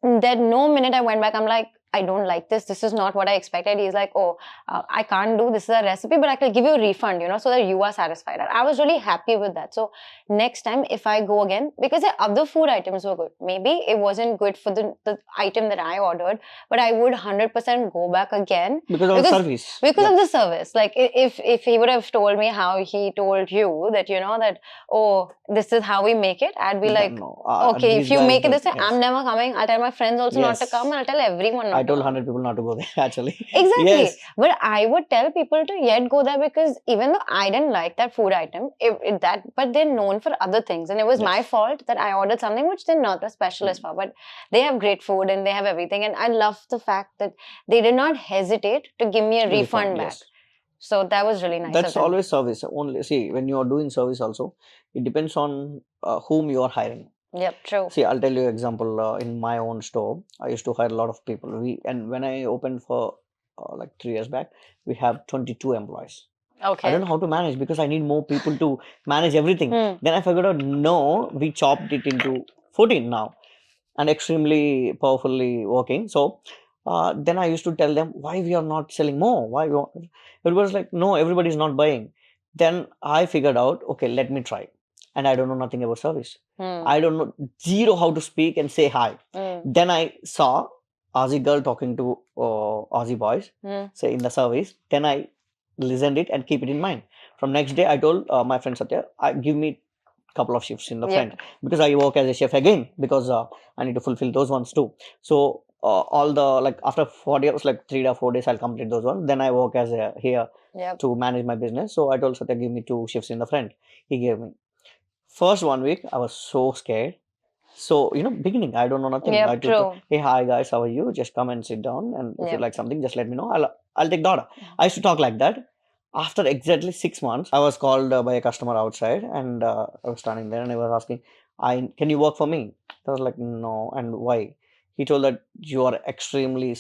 S2: then no minute I went back, I'm like, I don't like this. This is not what I expected. He's like, oh, I can't do this is a recipe, but I can give you a refund, so that you are satisfied. And I was really happy with that. So next time, if I go again, because the other food items were good. Maybe it wasn't good for the item that I ordered, but I would 100% go back again.
S1: Because of the service.
S2: Because of the service. Like if he would have told me how he told you that, that, oh, this is how we make it, I'd be like, okay, if you make it this way, I'm never coming. I'll tell my friends also not to come, and I'll tell everyone not
S1: I told 100 people not to go there, actually.
S2: Exactly. But I would tell people to yet go there, because even though I didn't like that food item, but they're known for other things. And it was my fault that I ordered something which they're not a specialist for. But they have great food and they have everything. And I love the fact that they did not hesitate to give me a refund back. So that was really nice of
S1: That's
S2: them.
S1: always service. Only see when you are doing service also, it depends on whom you are hiring.
S2: Yep, true.
S1: See, I'll tell you example. In my own store, I used to hire a lot of people. And when I opened for like 3 years back, we have 22 employees.
S2: Okay.
S1: I don't know how to manage because I need more people to manage everything.
S2: Hmm.
S1: Then I figured out no, we chopped it into 14 now and extremely powerfully working. So then I used to tell them why we are not selling more. Why we everybody's like, no, everybody's not buying. Then I figured out, okay, let me try. And I don't know nothing about service. I don't know zero how to speak and say hi. Then I saw Aussie girl talking to Aussie boys, say in the service. Then I listened it and keep it in mind. From next day, I told my friend Satya, give me couple of shifts in the front because I work as a chef again because I need to fulfill those ones too. So all the like after 4 days, like 3 or 4 days, I'll complete those ones. Then I work as a here to manage my business. So I told Satya, give me 2 shifts in the front. He gave me. First 1 week, I was so scared. So, beginning, I don't know nothing. I told, hey, hi guys, how are you? Just come and sit down. And if you like something, just let me know. I'll take the order. I used to talk like that. After exactly 6 months, I was called by a customer outside and I was standing there and I was asking, can you work for me? I was like, no. And why? He told that you are extremely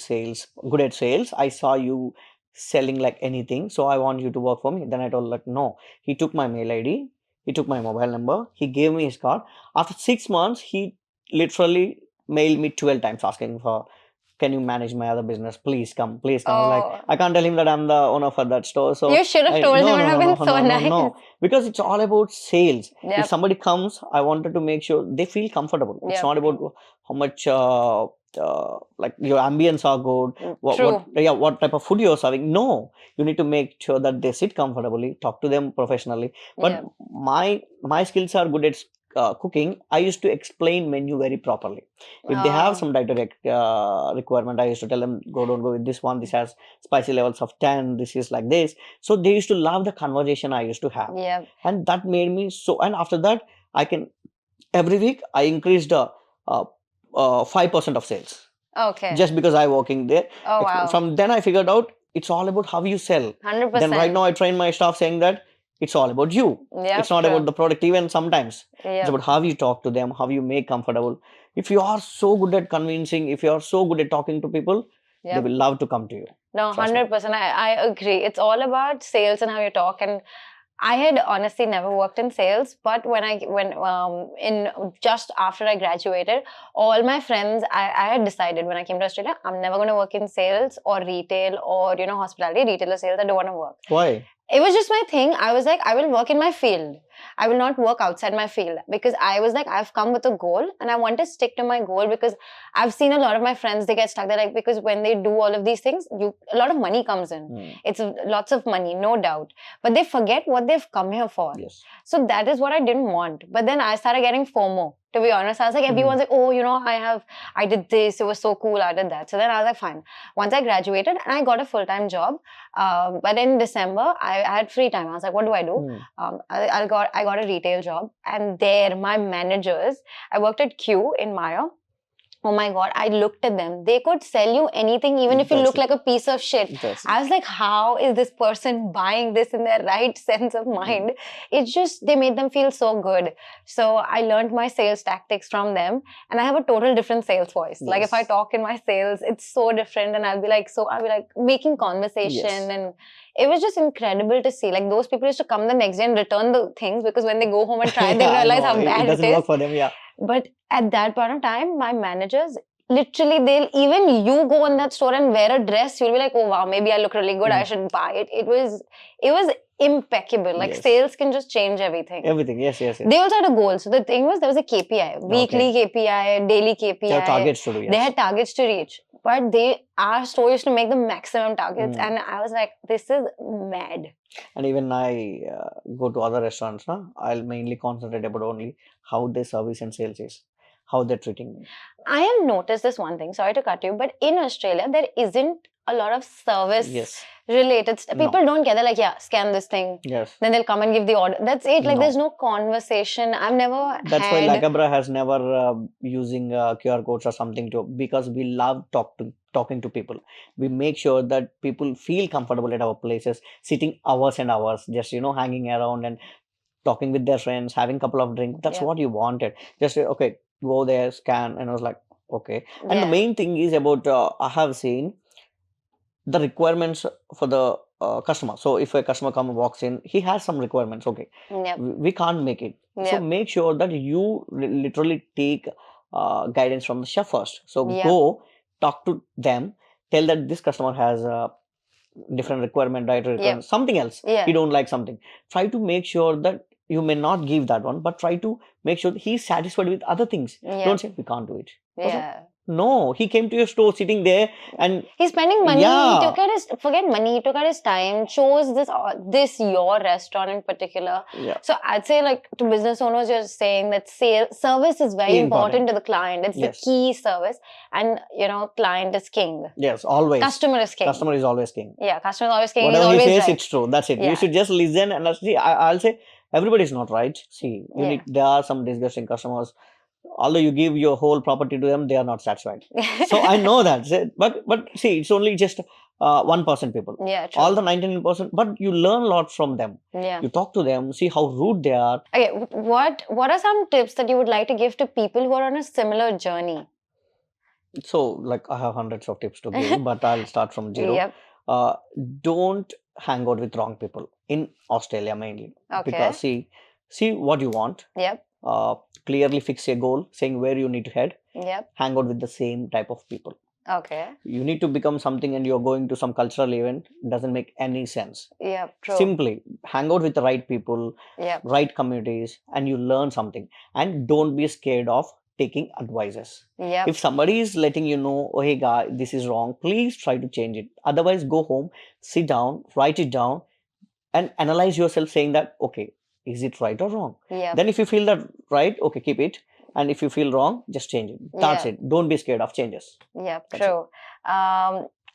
S1: good at sales. I saw you selling like anything. So I want you to work for me. Then I told like, no. He took my mail ID. He took my mobile number. He gave me his card. After 6 months, he literally mailed me 12 times asking for, can you manage my other business? Please come, please come. I was like, I can't tell him that I'm the owner for that store. So
S2: you should have told him. It would have been so nice.
S1: No, because it's all about sales. If somebody comes, I wanted to make sure they feel comfortable. It's not about how much like your ambience are good. What type of food you're serving. No, you need to make sure that they sit comfortably, talk to them professionally. But my skills are good at cooking. I used to explain menu very properly. If they have some dietary requirement, I used to tell them, don't go with this one. This has spicy levels of 10. This is like this. So they used to love the conversation I used to have. And that made me so. And after that, every week I increased 5% of sales.
S2: Okay.
S1: Just because I working there.
S2: Oh, wow.
S1: From then I figured out it's all about how you sell.
S2: 100%.
S1: Then right now I train my staff saying that it's all about you. It's not about the product even sometimes. It's about how you talk to them, how you make comfortable. If you are so good at convincing, if you are so good at talking to people, they will love to come to you.
S2: No, 100%. I agree. It's all about sales and how you talk. And I had honestly never worked in sales, but in just after I graduated, all my friends, I had decided when I came to Australia, I'm never going to work in sales or retail or hospitality, retail or sales. I don't want to work.
S1: Why?
S2: It was just my thing. I was like, I will work in my field. I will not work outside my field because I was like, I've come with a goal and I want to stick to my goal because I've seen a lot of my friends, they get stuck there like, because when they do all of these things, a lot of money comes in. It's lots of money, no doubt. But they forget what they've come here for.
S1: Yes.
S2: So that is what I didn't want. But then I started getting FOMO. To be honest, I was like, everyone's like, oh, I did this. It was so cool. I did that. So then I was like, fine. Once I graduated and I got a full-time job. But in December, I had free time. I was like, what do I do? I got a retail job. And there, my managers, I worked at Q in Maya. Oh my God, I looked at them. They could sell you anything, even if you look like a piece of shit. I was like, how is this person buying this in their right sense of mind? It's just, they made them feel so good. So I learned my sales tactics from them and I have a total different sales voice. Like if I talk in my sales, it's so different and I'll be like making conversation and it was just incredible to see. Like those people used to come the next day and return the things because when they go home and try, they realize how bad it is.
S1: It doesn't work for them,
S2: But at that point of time, my managers, literally, even you go in that store and wear a dress, you'll be like, oh wow, maybe I look really good, I should buy it. It was impeccable. Like sales can just change everything.
S1: Everything, yes.
S2: They also had a goal. So the thing was, there was a KPI, weekly KPI, daily KPI.
S1: They had targets to do,
S2: They had targets to reach. But our store used to make the maximum targets. And I was like, this is mad.
S1: And even I go to other restaurants, I'll mainly concentrate about only how their service and sales is, how they're treating me.
S2: I have noticed this one thing, sorry to cut you, but in Australia, there isn't a lot of service
S1: Yes.
S2: related stuff.
S1: No.
S2: People don't get it, like, yeah, scan this thing.
S1: Yes.
S2: Then they'll come and give the order. That's it. Like,
S1: No.
S2: there's no conversation. I've never
S1: That's why
S2: had.
S1: Lacabra has never using QR codes or something to, because we love talking to people. We make sure that people feel comfortable at our places, sitting hours and hours, just hanging around and talking with their friends, having a couple of drinks. That's
S2: Yeah.
S1: what you wanted. Just okay, go there, scan, and I was like, okay. And the
S2: Yeah.
S1: main thing is about I have seen the requirements for the customer. So if a customer walks in, he has some requirements. Okay,
S2: Yep.
S1: we can't make it. So
S2: Yep.
S1: make sure that you literally take guidance from the chef first. So
S2: Yep.
S1: go talk to them, tell that this customer has a different requirement, dietary requirement, something else.
S2: Yeah.
S1: He don't like something. Try to make sure that you may not give that one, but try to make sure that he's satisfied with other things.
S2: Yep.
S1: Don't say we can't do it.
S2: Yeah.
S1: No, he came to your store sitting there and
S2: He's spending money.
S1: Yeah.
S2: He took out his, forget money, he took out his time, chose this your restaurant in particular.
S1: yeah.
S2: So I'd say, like, to business owners, you're saying that service is very important to the client. It's
S1: Yes.
S2: the key service. And, client is king.
S1: Yes, always.
S2: Customer is king.
S1: Customer is always king.
S2: Yeah, customer is always king.
S1: Whatever
S2: He's
S1: he
S2: always
S1: says,
S2: right.
S1: it's true. That's it.
S2: Yeah.
S1: You should just listen and see. I'll say everybody is not right. See,
S2: Yeah.
S1: there are some disgusting customers. Although you give your whole property to them, they are not satisfied. So I know that. But see, it's only just 1% people.
S2: Yeah, true.
S1: All the 99%, but you learn a lot from them.
S2: Yeah.
S1: You talk to them, see how rude they are.
S2: Okay, what are some tips that you would like to give to people who are on a similar journey?
S1: So, like, I have hundreds of tips to give, but I'll start from zero.
S2: Yep.
S1: Don't hang out with wrong people in Australia mainly.
S2: Okay.
S1: Because see what you want.
S2: Yep.
S1: Clearly fix a goal, saying where you need to head.
S2: Yep.
S1: Hang out with the same type of people.
S2: Okay.
S1: You need to become something and you're going to some cultural event. Doesn't make any sense.
S2: Yeah, true.
S1: Simply hang out with the right people, right communities, and you learn something. And don't be scared of taking advices.
S2: Yep.
S1: If somebody is letting you know, oh hey guy, this is wrong, please try to change it. Otherwise, go home, sit down, write it down, and analyze yourself, saying that, okay, is it right or wrong?
S2: Yep.
S1: Then if you feel that right, okay, keep it. And if you feel wrong, just change it. That's it. Don't be scared of changes.
S2: Yeah, true.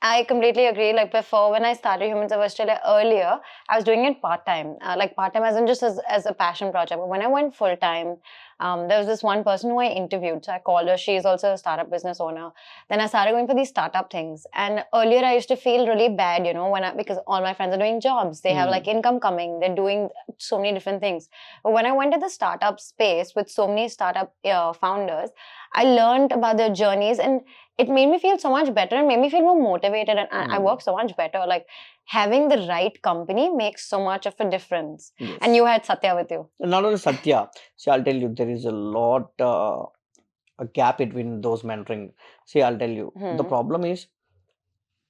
S2: I completely agree. Like, before, when I started Humans of Australia earlier, I was doing it part-time. Like, part-time as in just as a passion project. But when I went full-time, there was this one person who I interviewed. So I called her. She's also a startup business owner. Then I started going for these startup things. And earlier I used to feel really bad, because all my friends are doing jobs. They have like income coming. They're doing so many different things. But when I went to the startup space with so many startup founders, I learned about their journeys, and it made me feel so much better and made me feel more motivated, and I work so much better. Like, having the right company makes so much of a difference.
S1: Yes.
S2: And you had Satya with you.
S1: Not only Satya. See, I'll tell you, there is a lot, a gap between those mentoring. See, I'll tell you, the problem is,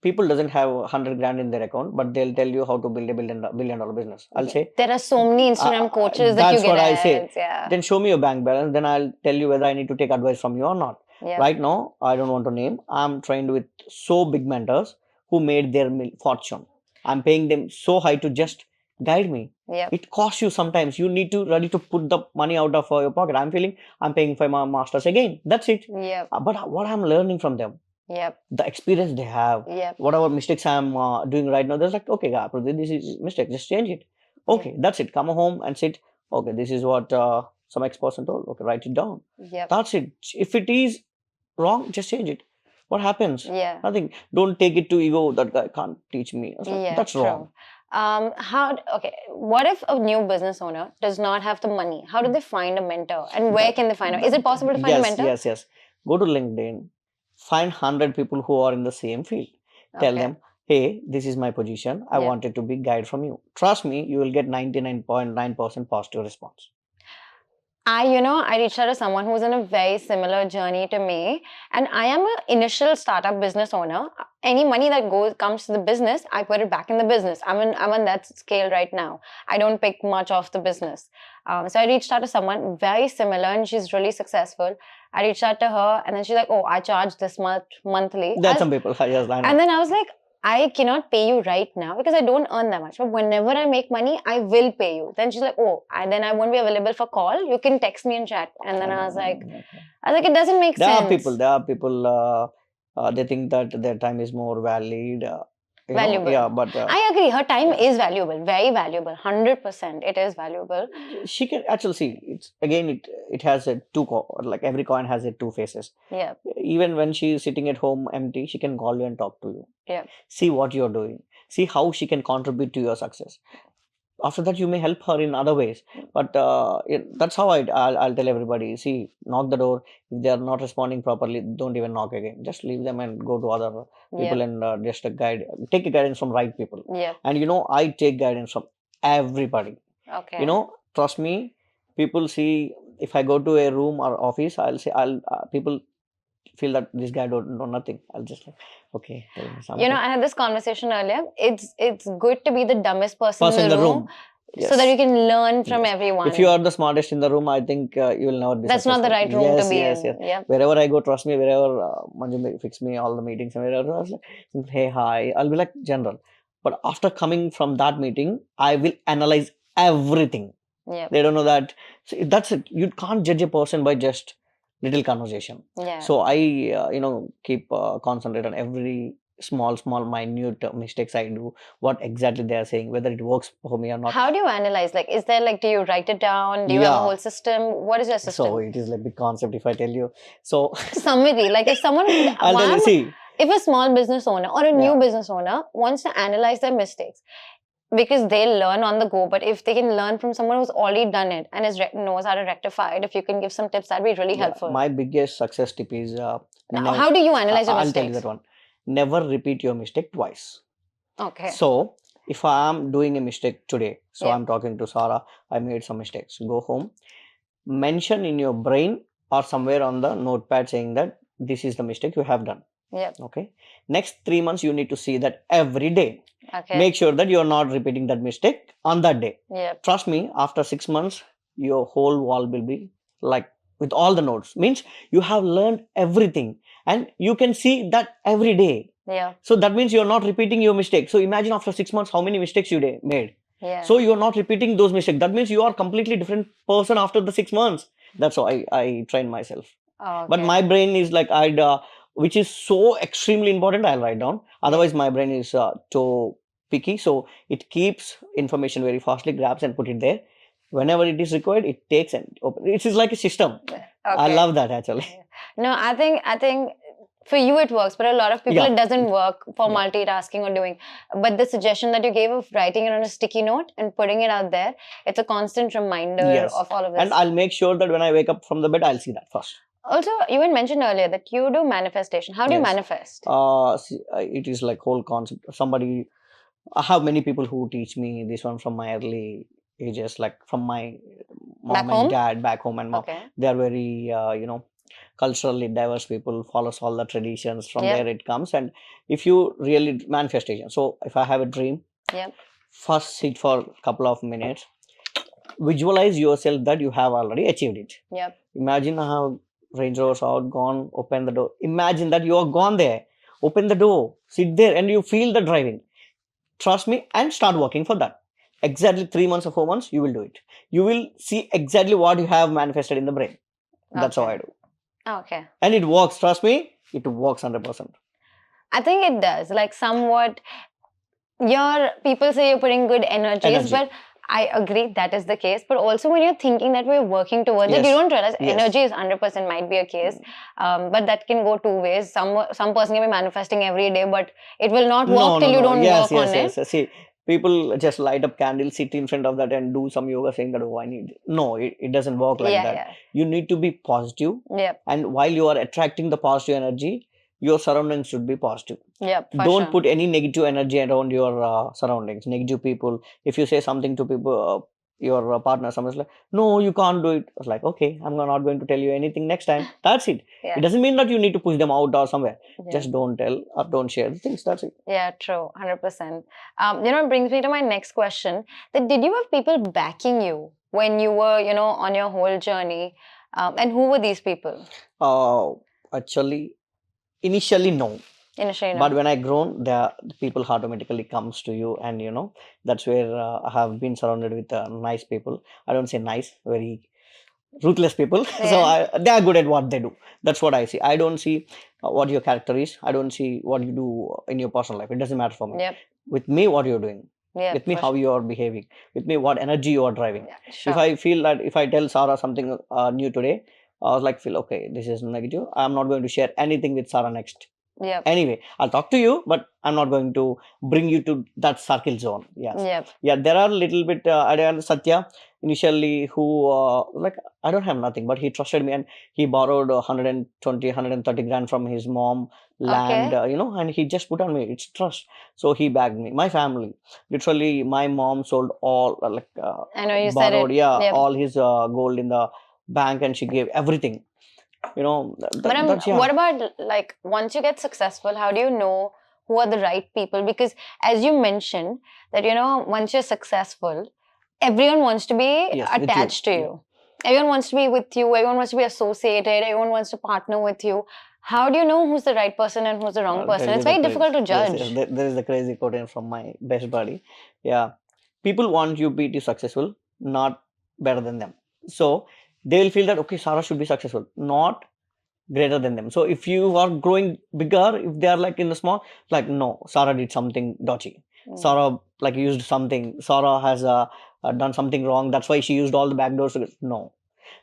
S1: people doesn't have 100 grand in their account, but they'll tell you how to build a billion dollar business. I'll say,
S2: there are so many Instagram coaches that you get.
S1: That's what I say.
S2: Yeah.
S1: Then show me your bank balance. Then I'll tell you whether I need to take advice from you or not.
S2: Yep.
S1: Right now, I don't want to name. I'm trained with so big mentors who made their fortune. I'm paying them so high to just guide me.
S2: Yep.
S1: It costs you sometimes. You need to ready to put the money out of your pocket. I'm feeling I'm paying for my masters again. That's it.
S2: Yep.
S1: But what I'm learning from them,
S2: yep,
S1: the experience they have,
S2: yep,
S1: whatever mistakes I'm doing right now, they're like, okay, Prudhvi, this is mistake. Just change it. Okay, that's it. Come home and sit. Okay, this is what some ex-person told. Okay, write it down.
S2: Yep.
S1: That's it. If it is wrong, just change it. What happens?
S2: Yeah.
S1: Nothing. Don't take it to ego. That guy can't teach me. Like, that's
S2: true.
S1: wrong.
S2: What if a new business owner does not have the money? How do they find a mentor? And where can they find it? Is it possible to find a mentor?
S1: Yes. Go to LinkedIn. Find 100 people who are in the same field. Tell them, hey, this is my position. I wanted to be guide from you. Trust me, you will get 99.9% positive response.
S2: I reached out to someone who's in a very similar journey to me, and I am an initial startup business owner. Any money that comes to the business, I put it back in the business. I'm on that scale right now. I don't pick much off the business. So I reached out to someone very similar, and she's really successful. I reached out to her, and then she's like, "Oh, I charge this much monthly."
S1: That's some people. Yes, I know.
S2: And then I was like, I cannot pay you right now because I don't earn that much. But whenever I make money, I will pay you. Then she's like, oh, then I won't be available for call. You can text me and chat. And then I was like, it doesn't make sense.
S1: There are people They think that their time is more valid.
S2: Valuable.
S1: Yeah, but
S2: I agree. Her time is valuable, very valuable. 100%. It is valuable.
S1: she can actually see. It's again, it has a like every coin has a two faces.
S2: Yeah.
S1: Even when she's sitting at home empty, she can call you and talk to you.
S2: Yeah.
S1: See what you're doing. See how she can contribute to your success. After that, you may help her in other ways. But that's how I'll tell everybody. See, knock the door. If they are not responding properly, don't even knock again. Just leave them and go to other people
S2: Yeah.
S1: and just take a guidance from right people.
S2: Yeah.
S1: And I take guidance from everybody.
S2: Okay.
S1: Trust me. People see if I go to a room or office, I'll say people feel that this guy don't know nothing. I'll just like, okay, tell me something.
S2: I had this conversation earlier. It's good to be the dumbest person in the room.
S1: Yes.
S2: So that you can learn from
S1: Yes.
S2: everyone.
S1: If you are the smartest in the room, I think you will never be
S2: That's not the right room to be in. Yeah.
S1: Wherever I go, trust me, wherever Manju fix me all the meetings and wherever I was like, hey, hi, I'll be like general. But after coming from that meeting, I will analyze everything.
S2: Yeah.
S1: They don't know that. So that's it. You can't judge a person by just little conversation.
S2: Yeah.
S1: So I, keep concentrate on every small minute mistakes I do, what exactly they are saying, whether it works for me or not.
S2: How do you analyze? Like, is there like, do you write it down? Do you have a whole system? What is your system?
S1: So it is like big concept if I tell you. So
S2: summary, like if someone
S1: I'll tell you, see,
S2: if a small business owner or a new business owner wants to analyze their mistakes, because they learn on the go, but if they can learn from someone who's already done it and knows how to rectify it, if you can give some tips, that'd be really helpful.
S1: My biggest success tip is
S2: how do you analyze your mistakes?
S1: I'll tell you that one. Never repeat your mistake twice.
S2: Okay.
S1: So if I am doing a mistake today, so I'm talking to Sarah, I made some mistakes. Go home, mention in your brain or somewhere on the notepad saying that this is the mistake you have done.
S2: Yep.
S1: Okay. Next 3 months, you need to see that every day.
S2: Okay.
S1: Make sure that you are not repeating that mistake on that day.
S2: Yep.
S1: Trust me, after 6 months, your whole wall will be like with all the notes. Means you have learned everything and you can see that every day.
S2: Yeah.
S1: So that means you are not repeating your mistake. So imagine after 6 months, how many mistakes you made.
S2: Yeah.
S1: So you are not repeating those mistakes. That means you are completely different person after the 6 months. That's how I train myself.
S2: Okay.
S1: But my brain is like which is so extremely important, I'll write down. Otherwise, my brain is too picky. So it keeps information very fastly, grabs and put it there. Whenever it is required, it takes and open. It is like a system. Okay. I love that actually.
S2: No, I think for you it works, but a lot of people it doesn't work for multitasking or doing. But the suggestion that you gave of writing it on a sticky note and putting it out there, it's a constant reminder of all of this.
S1: And I'll make sure that when I wake up from the bed, I'll see that first.
S2: Also, you had mentioned earlier that you do manifestation. How do you manifest?
S1: It is like whole concept. I have many people who teach me this one from my early ages, like from my mom and dad back home and mom. Okay. They are very, culturally diverse people, follows all the traditions. From there it comes. And if you really manifestation. So if I have a dream, first sit for a couple of minutes, visualize yourself that you have already achieved it. Yep. Imagine how Range Rover's out, gone, open the door. Imagine that you are gone there. Open the door, sit there and you feel the driving. Trust me and start working for that. Exactly 3 months or 4 months, you will do it. You will see exactly what you have manifested in the brain. That's how I do.
S2: Okay.
S1: And it works. Trust me, it works 100%.
S2: I think it does. Like somewhat, people say you're putting good energies, but I agree that is the case. But also when you're thinking that we're working towards it, you don't realize energy is 100% might be a case. But that can go two ways. Some person can be manifesting every day, but it will not work till you don't work on it.
S1: Yes. See, people just light up candles, sit in front of that and do some yoga saying that, I need it. No, it doesn't work like that. Yeah. You need to be positive. Yep. And while you are attracting the positive energy, your surroundings should be positive. Yep, don't put any negative energy around your surroundings, negative people. If you say something to people, your partner, someone's like, no, you can't do it. I was like, okay, I'm not going to tell you anything next time. That's it. It doesn't mean that you need to push them out or somewhere. Just don't tell or don't share the things. That's it. Yeah, true. 100%. It brings me to my next question. That did you have people backing you when you were, on your whole journey? And who were these people? Actually, initially, no. But when I grown, the people automatically comes to you, and that's where I have been surrounded with nice people. I don't say nice, very ruthless people. So they are good at what they do. That's what I see. I don't see what your character is. I don't see what you do in your personal life. It doesn't matter for me.
S2: Yep.
S1: With me, what you're doing.
S2: Yep.
S1: With me,
S2: for
S1: how you are behaving. With me, what energy you are driving.
S2: Yeah, sure.
S1: If I feel that if I tell Sarah something new today, I was like, feel okay, this is negative. I'm not going to share anything with Sarah next.
S2: Yep.
S1: Anyway, I'll talk to you, but I'm not going to bring you to that circle zone. Yes.
S2: Yep.
S1: Yeah, there are little bit, Satya, initially, who, like, I don't have nothing, but he trusted me and he borrowed 120, 130 grand from his mom, land,
S2: Okay.
S1: and he just put on me. It's trust. So he bagged me. My family, literally, my mom sold all,
S2: I know you said
S1: borrowed,
S2: it.
S1: yeah,
S2: Yep.
S1: all his gold in the bank, and she gave everything.
S2: But
S1: That's, yeah.
S2: what about like once you get successful, how do you know who are the right people? Because as you mentioned that once you're successful, everyone wants to be
S1: Yes, with you.
S2: attached to you. Everyone wants to be with you. Everyone wants to be associated. Everyone wants to partner with you. How do you know who's the right person and who's the wrong person? It's very difficult to judge.
S1: Yes, there is a crazy quote from my best buddy. Yeah, people want you to be successful, not better than them. So they will feel that okay, Sarah should be successful, not greater than them. So if you are growing bigger, if they are like in the small, like no, Sarah did something dodgy. Sarah like used something. Sarah has done something wrong. That's why she used all the back doors. No.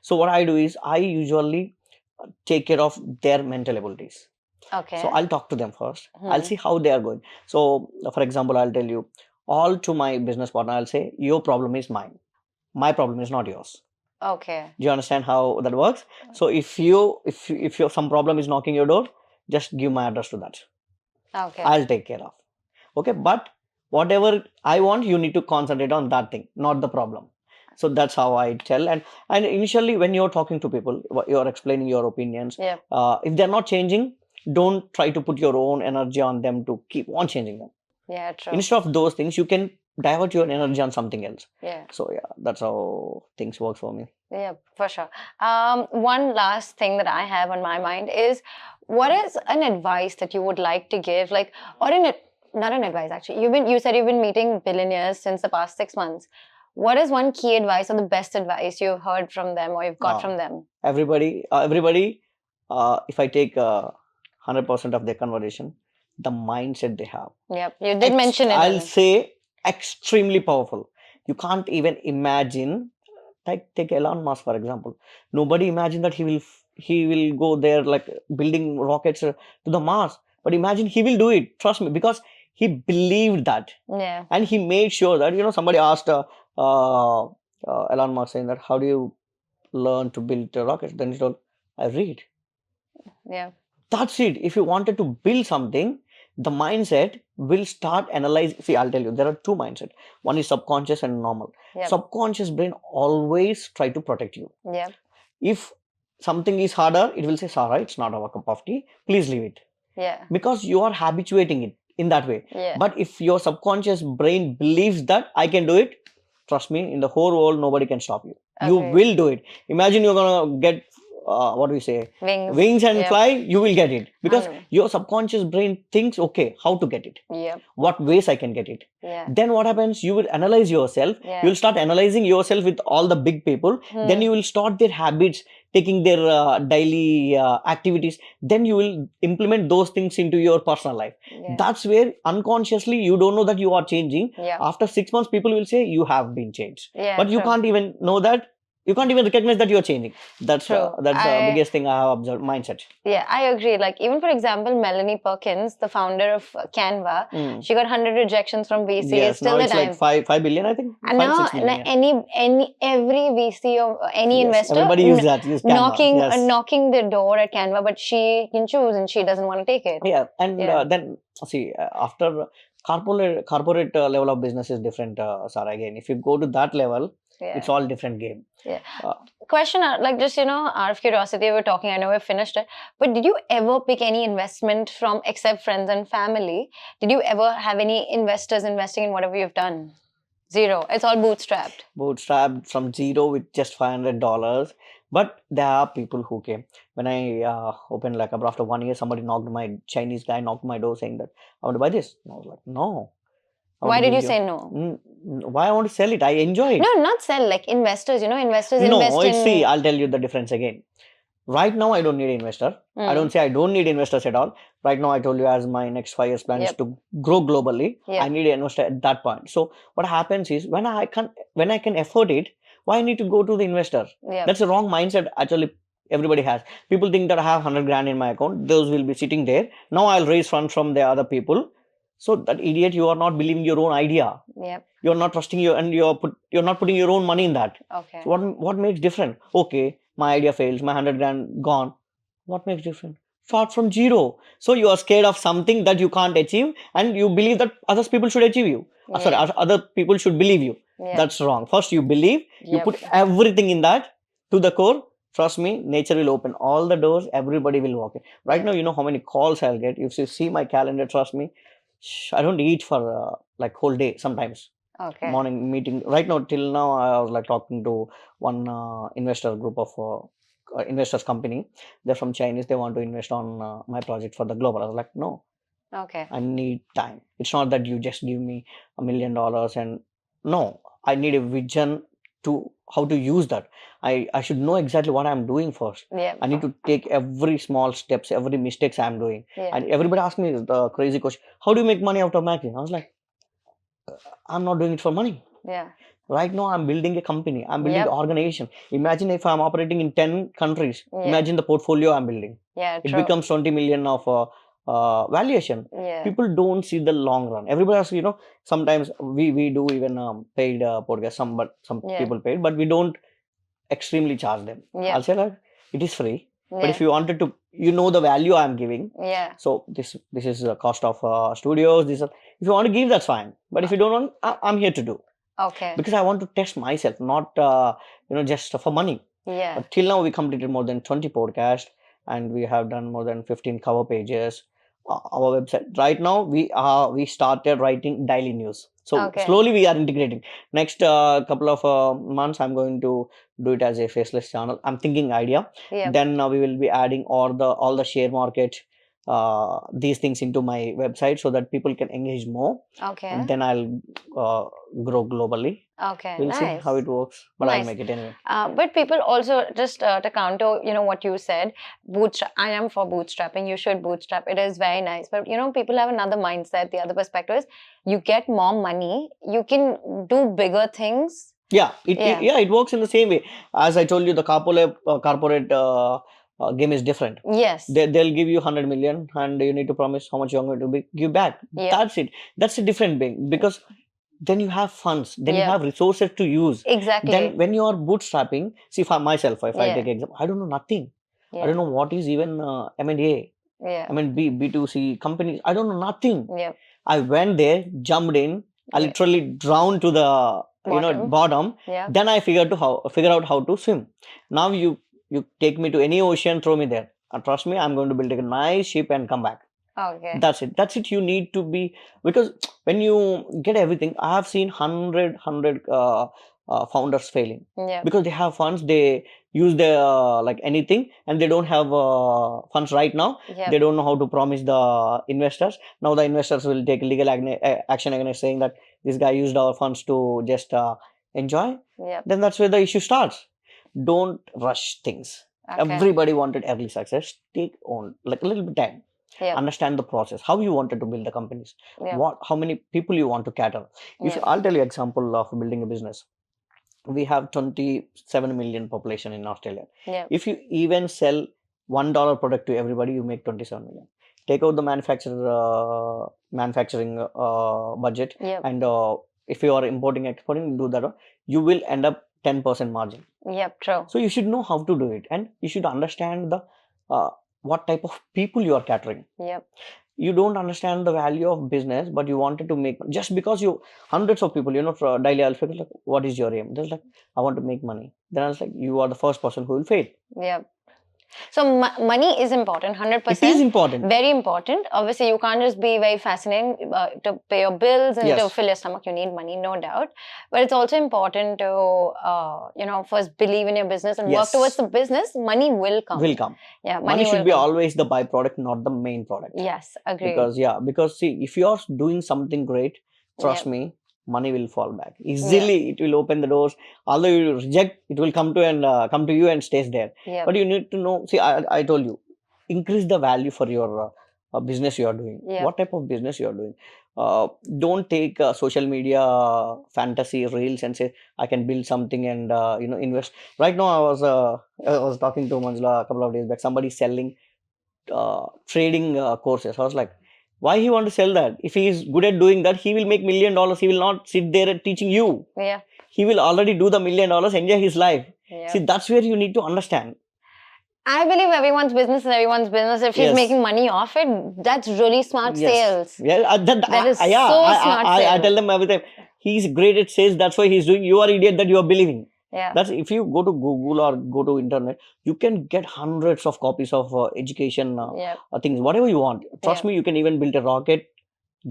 S1: So what I do is I usually take care of their mental abilities.
S2: Okay.
S1: So I'll talk to them first. I'll see how they are going. So for example, I'll tell you all to my business partner. I'll say your problem is mine. My problem is not yours.
S2: Okay.
S1: Do you understand how that works? So if your some problem is knocking your door, just give my address to that.
S2: Okay.
S1: I'll take care of. Okay, but whatever I want, you need to concentrate on that thing, not the problem. So that's how I tell. And initially, when you're talking to people, you're explaining your opinions.
S2: Yep.
S1: If they're not changing, don't try to put your own energy on them to keep on changing them.
S2: Yeah, true.
S1: Instead of those things, you can divert your energy on something else.
S2: Yeah.
S1: So yeah, that's how things work for me.
S2: Yeah, for sure. One last thing that I have on my mind is, what is an advice that you would like to give, like, or not an advice actually. You said you've been meeting billionaires since the past 6 months. What is one key advice or the best advice you've heard from them or you've got from them?
S1: Everybody. If I take 100% of their conversation, the mindset they have.
S2: Yep, you did mention it.
S1: I'll say extremely powerful. You can't even imagine. Like take Elon Musk for example. Nobody imagined that he will go there like building rockets to the Mars. But imagine he will do it. Trust me, because he believed that.
S2: Yeah.
S1: And he made sure that somebody asked Elon Musk saying that how do you learn to build rockets? Then he told, I read.
S2: Yeah.
S1: That's it. If you wanted to build something, the mindset will start analyzing. See, I'll tell you, there are two mindsets. One is subconscious and normal.
S2: Yep.
S1: Subconscious brain always try to protect you.
S2: Yeah.
S1: If something is harder, it will say, Sarah, it's not our cup of tea. Please leave it.
S2: Yeah.
S1: Because you are habituating it in that way.
S2: Yeah.
S1: But if your subconscious brain believes that I can do it, trust me, in the whole world, nobody can stop you. Okay. You will do it. Imagine you're going to get what do we say? Wings and fly, you will get it. Because your subconscious brain thinks, okay, how to get it?
S2: Yep.
S1: What ways I can get it?
S2: Yeah.
S1: Then what happens? You will analyze yourself.
S2: Yeah.
S1: You will start analyzing yourself with all the big people. Then you will start their habits, taking their daily activities. Then you will implement those things into your personal life. Yeah. That's where unconsciously you don't know that you are changing. Yeah. After 6 months, people will say you have been changed. Yeah, but you can't even know that. You can't even recognize that you're changing. That's the biggest thing I have observed, mindset. Yeah, I agree. Like even for example, Melanie Perkins, the founder of Canva, she got 100 rejections from VC.
S2: Yes,
S1: now it's like 5 billion, I think.
S2: And now every VC or any investor
S1: everybody use Canva.
S2: knocking the door at Canva, but she can choose and she doesn't want to take it. Yeah, and
S1: then see after corporate level of business is different, Sarah. Again, if you go to that level. Yeah. It's all different game.
S2: Yeah. Question, like just, out of curiosity, we're talking, I know we've finished it, but did you ever pick any investment from, except friends and family, did you ever have any investors investing in whatever you've done? Zero. It's all bootstrapped.
S1: Bootstrapped from zero with just $500. But there are people who came. When I opened like after 1 year, Chinese guy knocked my door saying that, I want to buy this. And I was like, no.
S2: Why did you say no?
S1: Why I want to sell it? I enjoy it.
S2: No, not sell, like investors, investors
S1: no,
S2: invest in...
S1: see, I'll tell you the difference again. Right now, I don't need an investor. I don't say I don't need investors at all. Right now, I told you as my next 5 years plan is
S2: Yep.
S1: to grow globally.
S2: Yep.
S1: I need an investor at that point. So what happens is when I can afford it, why I need to go to the investor?
S2: Yep.
S1: That's a wrong mindset. Actually, everybody has. People think that I have 100 grand in my account. Those will be sitting there. Now I'll raise funds from the other people. So that idiot, you are not believing your own idea.
S2: Yep.
S1: You're not trusting you, and you're not putting your own money in that.
S2: Okay.
S1: So what makes different? Okay, my idea fails, my 100 grand gone. What makes different? Start from zero. So you are scared of something that you can't achieve, and you believe that other people should achieve you. Sorry, other people should believe you.
S2: Yeah.
S1: That's wrong. First you believe, you
S2: Yep.
S1: put everything in that to the core. Trust me, nature will open all the doors. Everybody will walk in. Right
S2: Yeah.
S1: now, you know how many calls I'll get. If you see my calendar, trust me, I don't eat for like whole day sometimes.
S2: Okay.
S1: Morning meeting. Right now, till now, I was like talking to one investor group of investors company. They're from Chinese. They want to invest on my project for the global. I was like, no,
S2: Okay.
S1: I need time. It's not that you just give me $1 million and no, I need a vision to how to use that. I should know exactly what I'm doing first.
S2: Yeah.
S1: I need to take every small steps, every mistakes I'm doing.
S2: Yeah.
S1: And everybody asks me the crazy question, how do you make money out of marketing? I was like, I'm not doing it for money.
S2: Yeah.
S1: Right now, I'm building a company. I'm building
S2: Yep.
S1: an organization. Imagine if I'm operating in 10 countries.
S2: Yeah.
S1: Imagine the portfolio I'm building.
S2: Yeah.
S1: It
S2: True.
S1: becomes 20 million of valuation.
S2: Yeah.
S1: People don't see the long run. Everybody else, sometimes we do even paid podcast. Some
S2: Yeah.
S1: people paid, but we don't extremely charge them.
S2: Yeah.
S1: I'll say like it is free. But
S2: Yeah.
S1: if you wanted to, the value I'm giving.
S2: Yeah.
S1: So this is the cost of studios. If you want to give, that's fine. But if you don't want, I'm here to do.
S2: Okay.
S1: Because I want to test myself, not just for money.
S2: Yeah.
S1: But till now, we completed more than 20 podcasts, and we have done more than 15 cover pages. Our website right now, we started writing daily news. So
S2: Okay.
S1: slowly we are integrating. Next couple of months, I'm going to do it as a faceless channel. I'm thinking idea.
S2: Yeah.
S1: Then we will be adding all the share market these things into my website so that people can engage more.
S2: Okay.
S1: And then I'll grow globally.
S2: Okay.
S1: We'll see
S2: Nice.
S1: how it works, but I'll
S2: Nice.
S1: make it anyway.
S2: But people also just to counter, what you said, bootstrap. I am for bootstrapping. You should bootstrap. It is very nice. But people have another mindset. The other perspective is you get more money, you can do bigger things.
S1: Yeah, it works in the same way. As I told you, the corporate game is different.
S2: Yes.
S1: They'll give you 100 million, and you need to promise how much you're going to give back.
S2: Yep.
S1: That's it. That's a different thing because then you have funds, then you
S2: Yep.
S1: have resources to use.
S2: Exactly.
S1: Then when you are bootstrapping, see for myself, if I
S2: Yeah.
S1: take example, I don't know nothing. I
S2: Yeah.
S1: don't know what is even M&A.
S2: Yeah.
S1: I mean B2C companies. I don't know nothing.
S2: Yeah.
S1: I went there, jumped in. I
S2: Yeah.
S1: literally drowned to the bottom.
S2: Yeah.
S1: Then I figure out how to swim. Now you take me to any ocean, throw me there. And trust me, I'm going to build a nice ship and come back.
S2: Okay.
S1: That's it. You need to be, because when you get everything, I have seen 100 founders failing
S2: Yeah.
S1: because they have funds, they use their like anything, and they don't have funds right now.
S2: Yeah.
S1: They don't know how to promise the investors. Now the investors will take legal action against saying that this guy used our funds to just enjoy.
S2: Yeah.
S1: Then that's where the issue starts. Don't rush things.
S2: Okay.
S1: Everybody wanted early success. Take on like a little bit time.
S2: Yeah.
S1: Understand the process, how you wanted to build the companies,
S2: Yeah.
S1: how many people you want to cater.
S2: Yeah.
S1: I'll tell you example of building a business. We have 27 million population in Australia.
S2: Yeah.
S1: If you even sell $1 product to everybody, you make 27 million. Take out the manufacturing budget,
S2: Yeah.
S1: and if you are importing, exporting, do that, you will end up 10% margin.
S2: Yep. True.
S1: So you should know how to do it, and you should understand the what type of people you are catering.
S2: Yep.
S1: You don't understand the value of business, but you wanted to make, just because you hundreds of people, for daily I'll figure like, what is your aim? They're like, I want to make money. Then I was like, you are the first person who will fail.
S2: Yep. So money is important, 100%.
S1: It is important.
S2: Very important. Obviously, you can't just be very fascinating to pay your bills and
S1: Yes.
S2: to fill your stomach. You need money, no doubt. But it's also important to, first believe in your business and work
S1: Yes.
S2: towards the business. Money will come.
S1: Will come.
S2: Yeah,
S1: Money
S2: will
S1: should be
S2: come.
S1: always the byproduct, not the main product.
S2: Yes, agree.
S1: Because see, if you are doing something great, trust
S2: Yep.
S1: me, money will fall back easily. It will open the doors. Although you reject, it will come to you and stays there.
S2: Yeah.
S1: But you need to know. See, I told you, increase the value for your business you are doing.
S2: Yeah.
S1: What type of business you are doing? Don't take social media fantasy reels and say I can build something and invest. Right now, I was talking to Manjula a couple of days back. Somebody selling trading courses. I was like, why he want to sell that? If he is good at doing that, he will make $1,000,000. He will not sit there and teaching you.
S2: Yeah.
S1: He will already do the $1,000,000, enjoy his life.
S2: Yeah.
S1: See, that's where you need to understand.
S2: I believe everyone's business is everyone's business. If he's
S1: Yes.
S2: making money off it, that's really smart
S1: Yes.
S2: sales.
S1: Yeah,
S2: That is
S1: yeah,
S2: so smart
S1: I
S2: sales.
S1: tell them every time. He's great at sales. That's why he's doing. You are idiot that you are believing.
S2: Yeah.
S1: That's if you go to Google or go to internet, you can get hundreds of copies of education
S2: Yeah.
S1: things, whatever you want. Trust
S2: Yeah.
S1: me, you can even build a rocket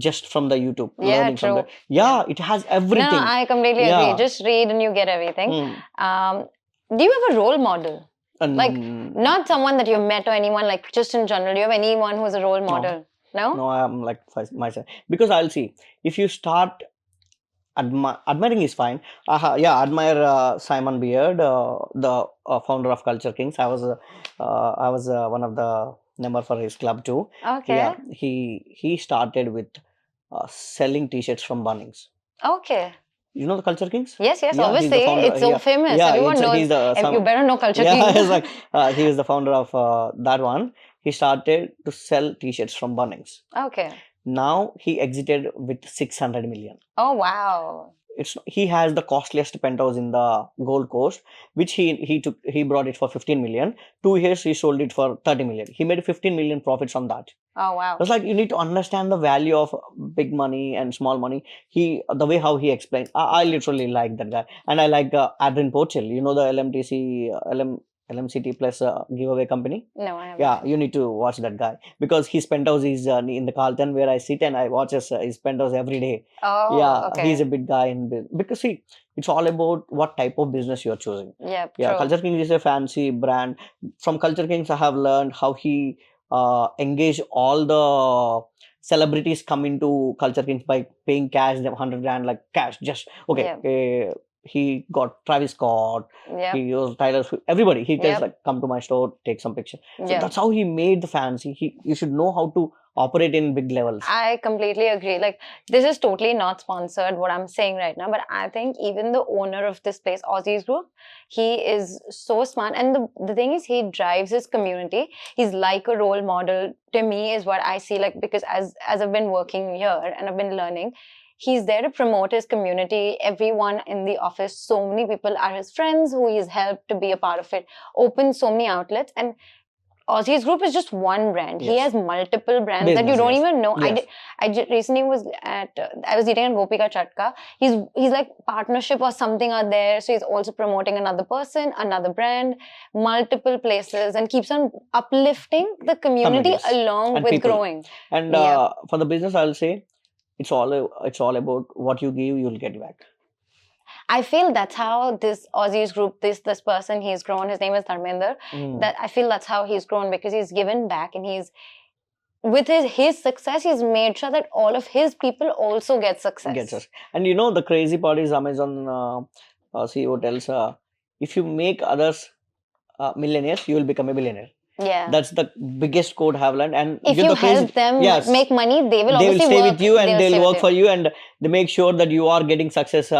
S1: just from the YouTube,
S2: Yeah,
S1: learning from
S2: true.
S1: there. Yeah, it has everything.
S2: No, I completely
S1: Yeah.
S2: agree. Just read and you get everything.
S1: Mm.
S2: Do you have a role model? Like,
S1: And
S2: not someone that you've met or anyone, like just in general. Do you have anyone who's a role model? No?
S1: no, I am like myself because I'll see if you start admiring is fine. Yeah, admire Simon Beard, the founder of Culture Kings. I was one of the member for his club too.
S2: Okay.
S1: Yeah, he started with selling T-shirts from Bunnings.
S2: Okay.
S1: You know the Culture Kings?
S2: Yes,
S1: Yeah, he's the
S2: obviously.
S1: founder.
S2: It's so famous.
S1: Yeah,
S2: Everyone knows.
S1: he's the
S2: You better know Culture
S1: yeah,
S2: King.
S1: it's like he is the founder of that one. He started to sell T-shirts from Bunnings.
S2: Okay.
S1: Now he exited with 600 million.
S2: Oh, wow.
S1: He has the costliest penthouse in the Gold Coast, which he brought it for 15 million. 2 years he sold it for 30 million. He made 15 million profits on that.
S2: Oh, wow.
S1: It's like you need to understand the value of big money and small money. The way how he explained, I literally like that guy, and I like Adrian Porchel. You know the LMCT plus giveaway company.
S2: No, I haven't.
S1: Yeah, you need to watch that guy because his penthouse is in the Carlton where I sit and I watch his penthouse every day.
S2: Oh,
S1: Yeah,
S2: okay.
S1: he's a big guy in business because see, it's all about what type of business you're choosing.
S2: Yeah,
S1: Yeah,
S2: true.
S1: Culture Kings is a fancy brand. From Culture Kings, I have learned how he engage all the celebrities come into Culture Kings by paying cash, them 100 grand like cash. Just okay.
S2: Yeah.
S1: He got Travis Scott.
S2: Yeah.
S1: He used Tyler Swift. Everybody. He tells
S2: Yep.
S1: like, come to my store, take some picture. So
S2: Yeah.
S1: that's how he made the fans. You should know how to operate in big levels.
S2: I completely agree. Like, this is totally not sponsored, what I'm saying right now, but I think even the owner of this place, Aussies Group, he is so smart. And the thing is, he drives his community. He's like a role model to me, is what I see. Like, because as I've been working here and I've been learning, he's there to promote his community. Everyone in the office, so many people are his friends who he's helped to be a part of it, opened so many outlets. And Aussies Group is just one brand. He
S1: Yes.
S2: has multiple brands that you
S1: Business,
S2: don't
S1: yes.
S2: even know.
S1: Yes.
S2: I recently was I was eating at Gopika Chatka. He's like partnership or something are there. So he's also promoting another person, another brand, multiple places, and keeps on uplifting the community
S1: Communities
S2: along
S1: and
S2: with
S1: people.
S2: growing.
S1: And
S2: Yeah.
S1: for the business, I'll say it's all about what you give, you'll get back.
S2: I feel that's how this Aussies Group, this person, he's grown. His name is Dharmender. That I feel that's how he's grown, because he's given back, and he's with his success, he's made sure that all of his people also get success.
S1: Gets us. And you know the crazy part is Amazon CEO tells if you make others millionaires, you will become a billionaire.
S2: Yeah.
S1: That's the biggest quote I have learned. And
S2: If
S1: you
S2: you
S1: know the crazy,
S2: help them
S1: yes,
S2: make money, they will
S1: they will
S2: obviously
S1: stay
S2: work
S1: with you and
S2: stay
S1: they'll
S2: with
S1: work for you, and they make sure that you are getting success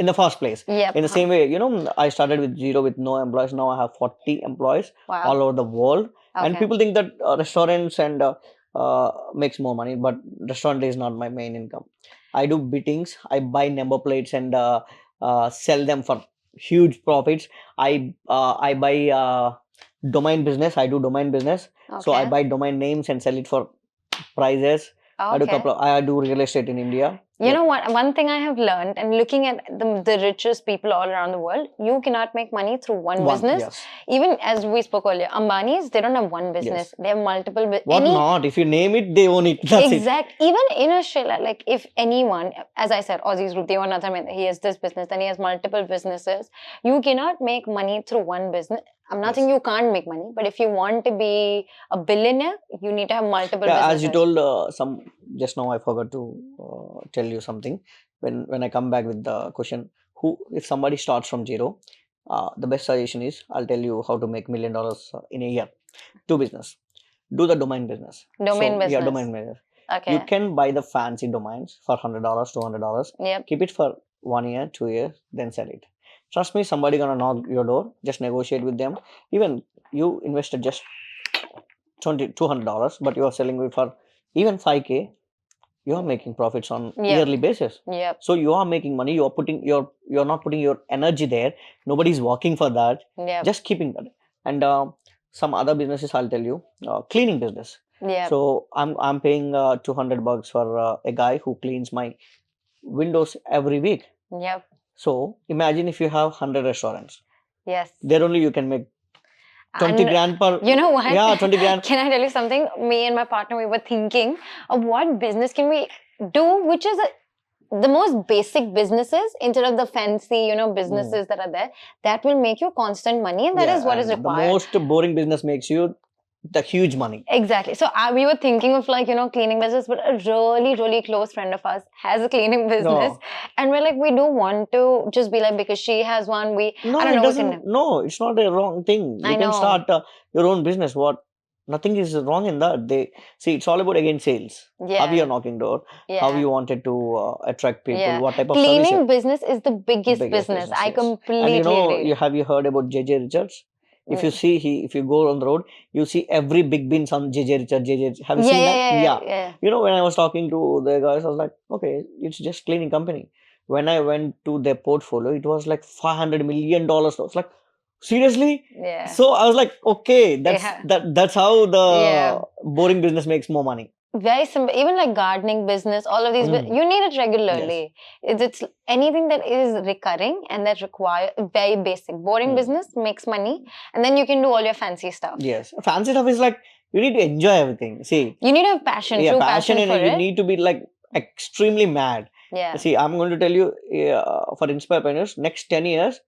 S1: in the first place.
S2: Yep.
S1: In the same way, you know, I started with zero with no employees. Now I have 40 employees
S2: Wow.
S1: all over the world. And
S2: Okay.
S1: people think that restaurants and makes more money, but restaurant is not my main income. I do biddings. I buy number plates and sell them for huge profits. I buy domain business. I do domain business. So I
S2: Okay.
S1: buy domain names and sell it for prices.
S2: Okay.
S1: I do real estate in India.
S2: You know what? One thing I have learned, and looking at the richest people all around the world, you cannot make money through one business.
S1: Yes.
S2: Even as we spoke earlier, Ambani's, they don't have one business. They have multiple.
S1: What not? If you name it, they own it. That's
S2: exact. Even in Australia, like if anyone, as I said, Aussies Group, they own another. He has this business, then he has multiple businesses. You cannot make money through one business. I'm not saying you can't make money, but if you want to be a billionaire, you need to have multiple businesses.
S1: As you told just now, I forgot to tell you something. when I come back with the question, who if somebody starts from zero, the best suggestion is I'll tell you how to make $1 million in a year. Do business. Do the domain business.
S2: Domain
S1: Yeah,
S2: business.
S1: domain business.
S2: Okay.
S1: You can buy the fancy domains for $100, $200.
S2: Yep.
S1: Keep it for 1 year, 2 years, then sell it. Trust me, somebody gonna knock your door. Just negotiate with them. Even you invested just $200, but you are selling it for even 5K. You are making profits on yearly basis.
S2: Yep.
S1: So you are making money. You are putting you're not putting your energy there. Nobody's working for that.
S2: Yep.
S1: Just keeping that. And some other businesses, I'll tell you, cleaning business.
S2: Yep.
S1: So I'm paying $200 for a guy who cleans my windows every week.
S2: Yep.
S1: So imagine if you have 100 restaurants.
S2: Yes.
S1: There only you can make 20 grand per.
S2: You know what?
S1: Yeah, 20 grand.
S2: Can I tell you something? Me and my partner, we were thinking of what business can we do, which is the most basic businesses instead of the fancy, businesses that are there. That will make you constant money, and that is what is required.
S1: The most boring business makes you the huge money.
S2: Exactly. So we were thinking of cleaning business, but a really, really close friend of ours has a cleaning business. No. And we're like, we don't want to just be like, because she has one, I don't know.
S1: No, it's not a wrong thing. You can start your own business. Nothing is wrong in that. It's all about again sales.
S2: Yeah.
S1: How you are knocking door, how you wanted to attract people, what type of
S2: cleaning business is the biggest business. I completely agree.
S1: Have you heard about JJ Richards? If you see, if you go on the road, you see every big bins on JJ Richards. Have you seen that?
S2: Yeah.
S1: When I was talking to the guys, I was like, okay, it's just cleaning company. When I went to their portfolio, it was like $500 million. I was like, seriously?
S2: Yeah.
S1: So I was like, okay, that's how the boring business makes more money.
S2: Very simple. Even like gardening business, all of these, you need it regularly. Yes. It's anything that is recurring and that require very basic. Boring business makes money, and then you can do all your fancy stuff.
S1: Yes, fancy stuff is like you need to enjoy everything. See,
S2: you need to have passion. Yeah, passion
S1: and
S2: for
S1: you need to be like extremely mad.
S2: Yeah.
S1: See, I'm going to tell you for Inspirepreneurs, next 10 years,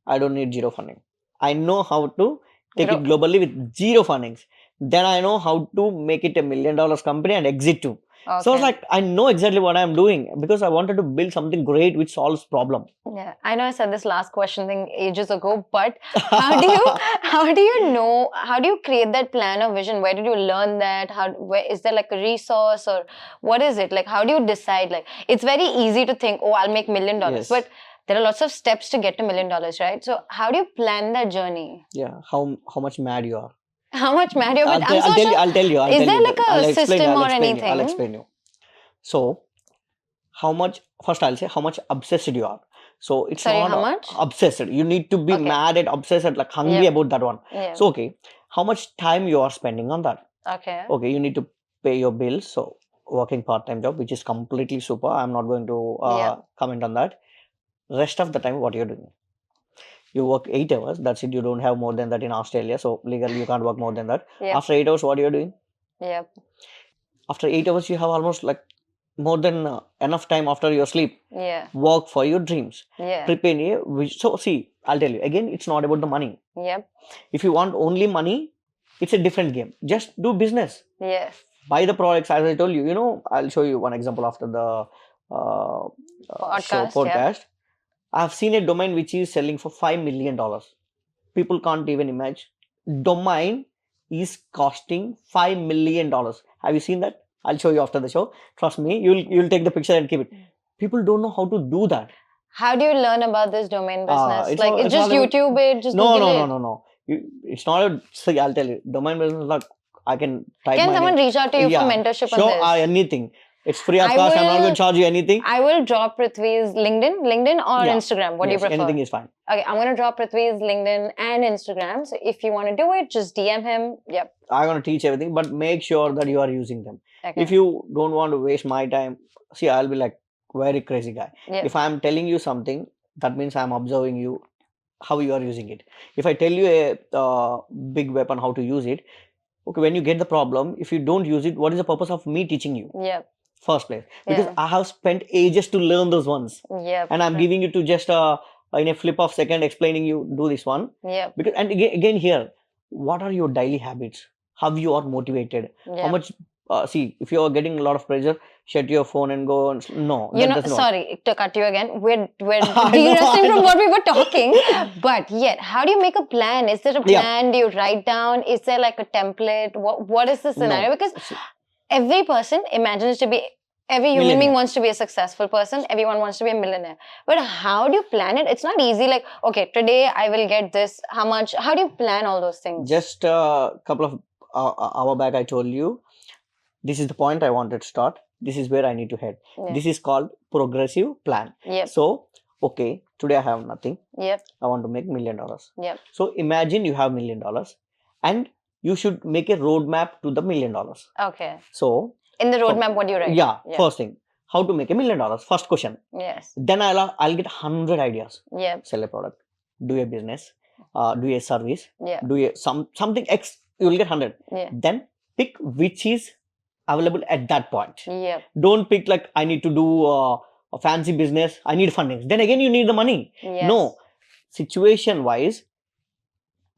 S1: I don't need zero funding. I know how to take it globally with zero fundings. Then I know how to make it $1 million company and exit too. Okay. So I was like, I know exactly what I'm doing because I wanted to build something great which solves problem.
S2: Yeah, I know I said this last question thing ages ago, but how do you create that plan or vision? Where did you learn that? Where is there like a resource or what is it? Like, how do you decide? Like, it's very easy to think, oh, I'll make $1 million, but there are lots of steps to get to $1 million, right? So how do you plan that journey?
S1: Yeah, how much mad you are.
S2: How much mad you are?
S1: I'll tell you.
S2: Is there like a system or anything?
S1: I'll explain you. So, first I'll say how much obsessed you are. So, it's not
S2: how much?
S1: Obsessed. You need to be mad and obsessed, like hungry about that one.
S2: Yeah.
S1: So, okay, how much time you are spending on that?
S2: Okay.
S1: Okay, you need to pay your bills. So, working part-time job, which is completely super. I'm not going to comment on that. Rest of the time, what you're doing? You work 8 hours. That's it. You don't have more than that in Australia. So legally, you can't work more than that. Yep. After 8 hours, what are you doing?
S2: Yep.
S1: After 8 hours, you have almost like more than enough time after your sleep.
S2: Yeah.
S1: Work for your dreams.
S2: Yeah.
S1: Prepare. So see, I'll tell you again. It's not about the money.
S2: Yep.
S1: If you want only money, it's a different game. Just do business.
S2: Yes.
S1: Buy the products. As I told you, I'll show you one example after the podcast.
S2: Yeah.
S1: I've seen a domain which is selling for $5 million. People can't even imagine. Domain is costing $5 million. Have you seen that? I'll show you after the show. Trust me, you'll take the picture and keep it. People don't know how to do that.
S2: How do you learn about this domain business? It's just YouTube it? Just
S1: No. It's not see, I'll tell you. Domain business, like I can type.
S2: Can someone reach out to you for mentorship on this?
S1: Sure, anything. It's free of cost. I'm not going to charge you anything.
S2: I will drop Prudhvi's LinkedIn or Instagram. What do you prefer?
S1: Anything is fine.
S2: Okay, I'm going to drop Prudhvi's LinkedIn and Instagram. So if you want to do it, just DM him. Yep.
S1: I'm going to teach everything, but make sure that you are using them. Okay. If you don't want to waste my time, see, I'll be like very crazy guy. Yep. If I'm telling you something, that means I'm observing you, how you are using it. If I tell you a big weapon, how to use it, okay, when you get the problem, if you don't use it, what is the purpose of me teaching you?
S2: Yep.
S1: First place, because I have spent ages to learn those ones.
S2: Yep.
S1: And I'm giving you to just in a flip of second explaining you do this one.
S2: Yep.
S1: Because and again here, what are your daily habits? How you are motivated?
S2: Yep.
S1: How much see, if you are getting a lot of pressure, shut your phone and go. No,
S2: You know,
S1: that's not.
S2: sorry to cut you again. We're
S1: I
S2: digressing from
S1: know.
S2: what we were talking. But yet, how do you make a plan? Is there a
S1: Yeah.
S2: plan? Do you write down? Is there like a template? What is the scenario?
S1: No.
S2: Because every person imagines to be, every human being
S1: Millionaire.
S2: wants to be a successful person. Everyone wants to be a millionaire. But how do you plan it? It's not easy. Like, okay, today I will get this. How much? How do you plan all those things?
S1: Just a couple of hour back, I told you, this is the point I wanted to start. This is where I need to head.
S2: Yeah.
S1: This is called progressive plan.
S2: Yep.
S1: So, okay, today I have nothing.
S2: Yep.
S1: I want to make $1 million.
S2: Yep.
S1: So imagine you have $1 million and you should make a roadmap to the $1 million.
S2: Okay.
S1: So
S2: in the roadmap, what do you write?
S1: Yeah, first thing, how to make $1 million. First question.
S2: Yes.
S1: Then I'll get 100 ideas.
S2: Yep.
S1: Sell a product, do a business, do a service,
S2: Yeah.
S1: do a something X. You will get 100.
S2: Yeah.
S1: Then pick which is available at that point.
S2: Yep.
S1: Don't pick like I need to do a fancy business. I need funding. Then again, you need the money.
S2: Yes.
S1: No, situation wise,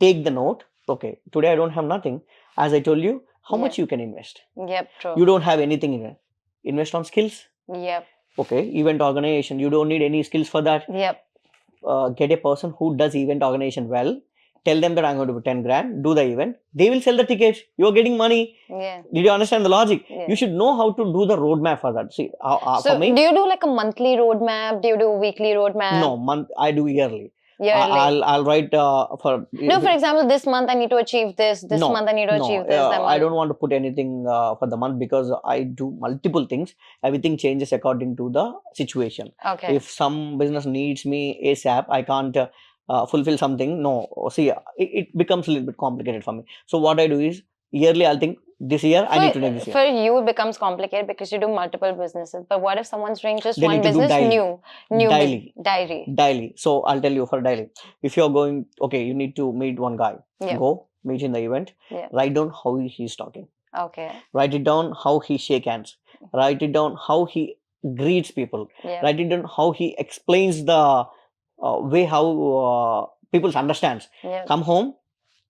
S1: take the note. Okay, today I don't have nothing. As I told you, how much you can invest.
S2: Yep. True.
S1: You don't have anything in it. Invest on skills.
S2: Yep.
S1: Okay, event organization. You don't need any skills for that.
S2: Yep.
S1: Get a person who does event organization well. Tell them that I'm going to put 10 grand, do the event. They will sell the tickets. You're getting money.
S2: Yeah.
S1: Did you understand the logic?
S2: Yeah.
S1: You should know how to do the roadmap for that. See,
S2: So,
S1: for me,
S2: do you do like a monthly roadmap? Do you do a weekly roadmap?
S1: no, I do yearly.
S2: Yearly.
S1: I'll write for.
S2: No, for example, this month I need to achieve this. This
S1: No,
S2: month I need to achieve this. that
S1: I
S2: month.
S1: don't want to put anything for the month because I do multiple things. Everything changes according to the situation.
S2: Okay.
S1: If some business needs me ASAP, I can't fulfill something. No, see, it becomes a little bit complicated for me. So what I do is yearly. I'll think this year I need to do this year.
S2: For you, it becomes complicated because you do multiple businesses. But what if someone's doing just
S1: They
S2: one
S1: need to do
S2: business?
S1: daily.
S2: New
S1: Daily.
S2: diary.
S1: So I'll tell you for daily. If you're going, okay, you need to meet one guy.
S2: Yeah.
S1: Go meet in the event.
S2: Yeah.
S1: Write down how he's talking.
S2: Okay.
S1: Write it down how he shake hands. Write it down how he greets people.
S2: Yeah.
S1: Write it down how he explains the way how people understands.
S2: Yeah.
S1: Come home,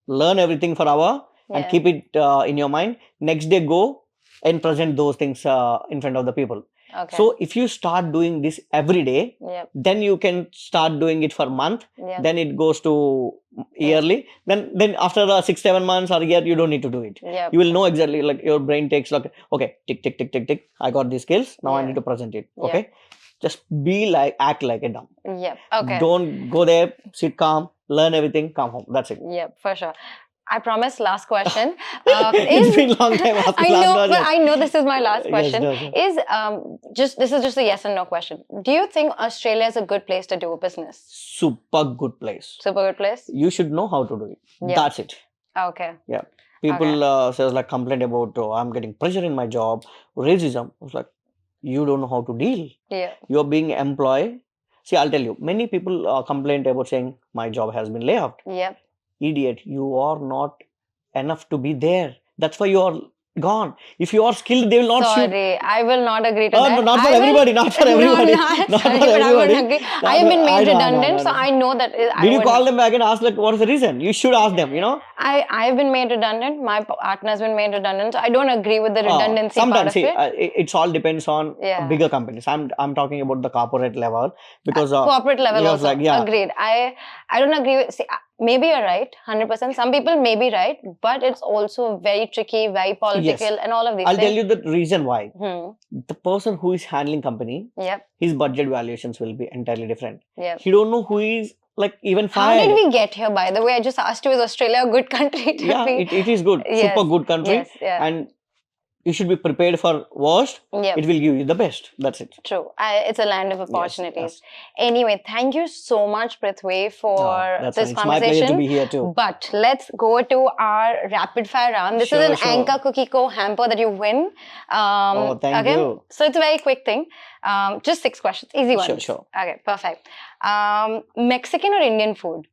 S1: learn everything for hour and keep it in your mind. Next day go and present those things in front of the people.
S2: Okay.
S1: So if you start doing this every day,
S2: Yep.
S1: then you can start doing it for a month.
S2: Yep.
S1: Then it goes to yearly. Then after 6-7 months or a year, you don't need to do it.
S2: Yep.
S1: You will know exactly, like your brain takes like, okay, tick, tick, tick, tick, tick. I got these skills. Now I
S2: Yeah.
S1: need to present it.
S2: Yeah.
S1: Okay. Just act like a dumb.
S2: Yep. Okay.
S1: Don't go there, sit calm, learn everything, come home. That's it.
S2: Yep, for sure. I promise, last question.
S1: It's been a long time after
S2: I
S1: last
S2: know,
S1: question.
S2: but I know this is my last
S1: Yes,
S2: question.
S1: yes, yes.
S2: This is just a yes and no question. Do you think Australia is a good place to do a business?
S1: Super good place.
S2: Super good place?
S1: You should know how to do it.
S2: Yeah.
S1: That's it.
S2: Okay.
S1: Yeah. People says like complain about I'm getting pressure in my job, racism. It's like you don't know how to deal.
S2: Yeah.
S1: You're being employed. See, I'll tell you, many people complain about saying my job has been laid off.
S2: Yep.
S1: Idiot, you are not enough to be there. That's why you are gone. If you are skilled, they will not shoot.
S2: Sorry, I will not agree to that.
S1: Not for everybody. Not for everybody. Not
S2: Sorry,
S1: for
S2: but I won't
S1: everybody.
S2: agree. I have been made redundant, so I know that.
S1: Did you call them back and ask like what is the reason? You should ask them.
S2: I have been made redundant. My partner has been made redundant, so I don't agree with the redundancy part
S1: Sometimes
S2: of it.
S1: It's all depends on bigger companies. I'm talking about the corporate level because
S2: corporate level also.
S1: Like, yeah.
S2: Agreed. I don't agree with. See, maybe you're right, 100%. Some people may be right, but it's also very tricky, very political, and all of these
S1: I'll
S2: things.
S1: tell you the reason why. The person who is handling company,
S2: Yep.
S1: his budget valuations will be entirely different.
S2: Yep.
S1: He don't know who is like even
S2: How
S1: fired.
S2: did we get here, by the way? I just asked you, is Australia a good country to
S1: Yeah,
S2: be?
S1: it is good.
S2: Yes.
S1: Super good country.
S2: Yes, yeah.
S1: And you should be prepared for worst.
S2: Yep.
S1: It will give you the best. That's it.
S2: True. It's a land of opportunities.
S1: Yes.
S2: Anyway, thank you so much, Prithvi, for this
S1: It's my
S2: conversation.
S1: pleasure to be here too.
S2: But let's go to our rapid fire round. This is an Anchor Cookie Co hamper that you win.
S1: Thank you.
S2: So it's a very quick thing. Just 6 questions. Easy ones.
S1: Sure.
S2: Okay, perfect. Mexican or Indian food?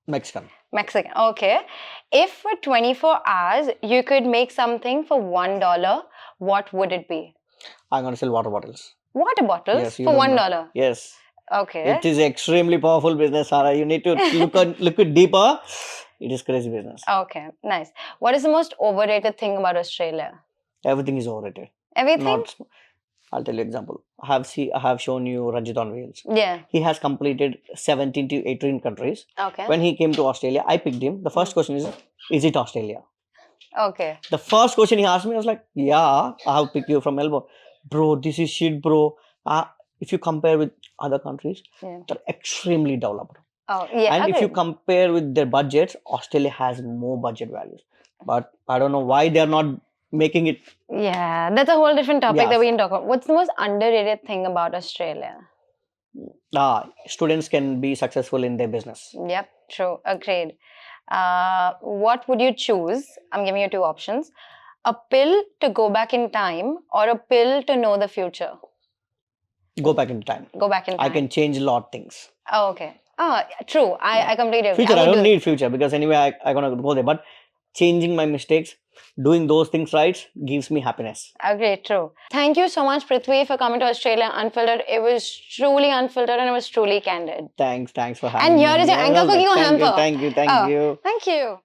S1: Mexican.
S2: Mexican. Okay. If for 24 hours you could make something for $1, what would it be?
S1: I'm going to sell water bottles.
S2: Water bottles
S1: Yes, you
S2: for
S1: don't
S2: $1?
S1: know. Yes.
S2: Okay.
S1: It is extremely powerful business, Sarah. You need to look it deeper. It is crazy business.
S2: Okay, nice. What is the most overrated thing about Australia?
S1: Everything is overrated.
S2: Everything?
S1: Not. I'll tell you example. I have shown you Rajat on Wheels.
S2: Yeah.
S1: He has completed 17 to 18 countries.
S2: Okay.
S1: When he came to Australia, I picked him. The first question is it Australia?
S2: Okay.
S1: The first question he asked me, I was like, yeah, I have picked you from Melbourne. Bro, this is shit, bro. If you compare with other countries, they're extremely developed.
S2: Oh, yeah.
S1: And
S2: agreed.
S1: if you compare with their budgets, Australia has more budget values. But I don't know why they're not making it.
S2: Yeah, that's a whole different topic
S1: Yes.
S2: that we can talk about. What's the most underrated thing about Australia?
S1: Students can be successful in their business.
S2: Yep, true. Agreed. What would you choose? I'm giving you two options. A pill to go back in time or a pill to know the future?
S1: Go back in time.
S2: Go back in time.
S1: I can change a lot of things.
S2: Oh, okay. Oh, true. I completely agree.
S1: Future, I
S2: would
S1: don't
S2: do it.
S1: need future because anyway, I'm going to go there. But changing my mistakes, doing those things right gives me happiness.
S2: Okay, true. Thank you so much, Prudhvi, for coming to Australia Unfiltered. It was truly unfiltered and it was truly candid.
S1: Thanks for having
S2: And
S1: me.
S2: here is your anchor cookie hamper.
S1: Thank you.
S2: Thank you.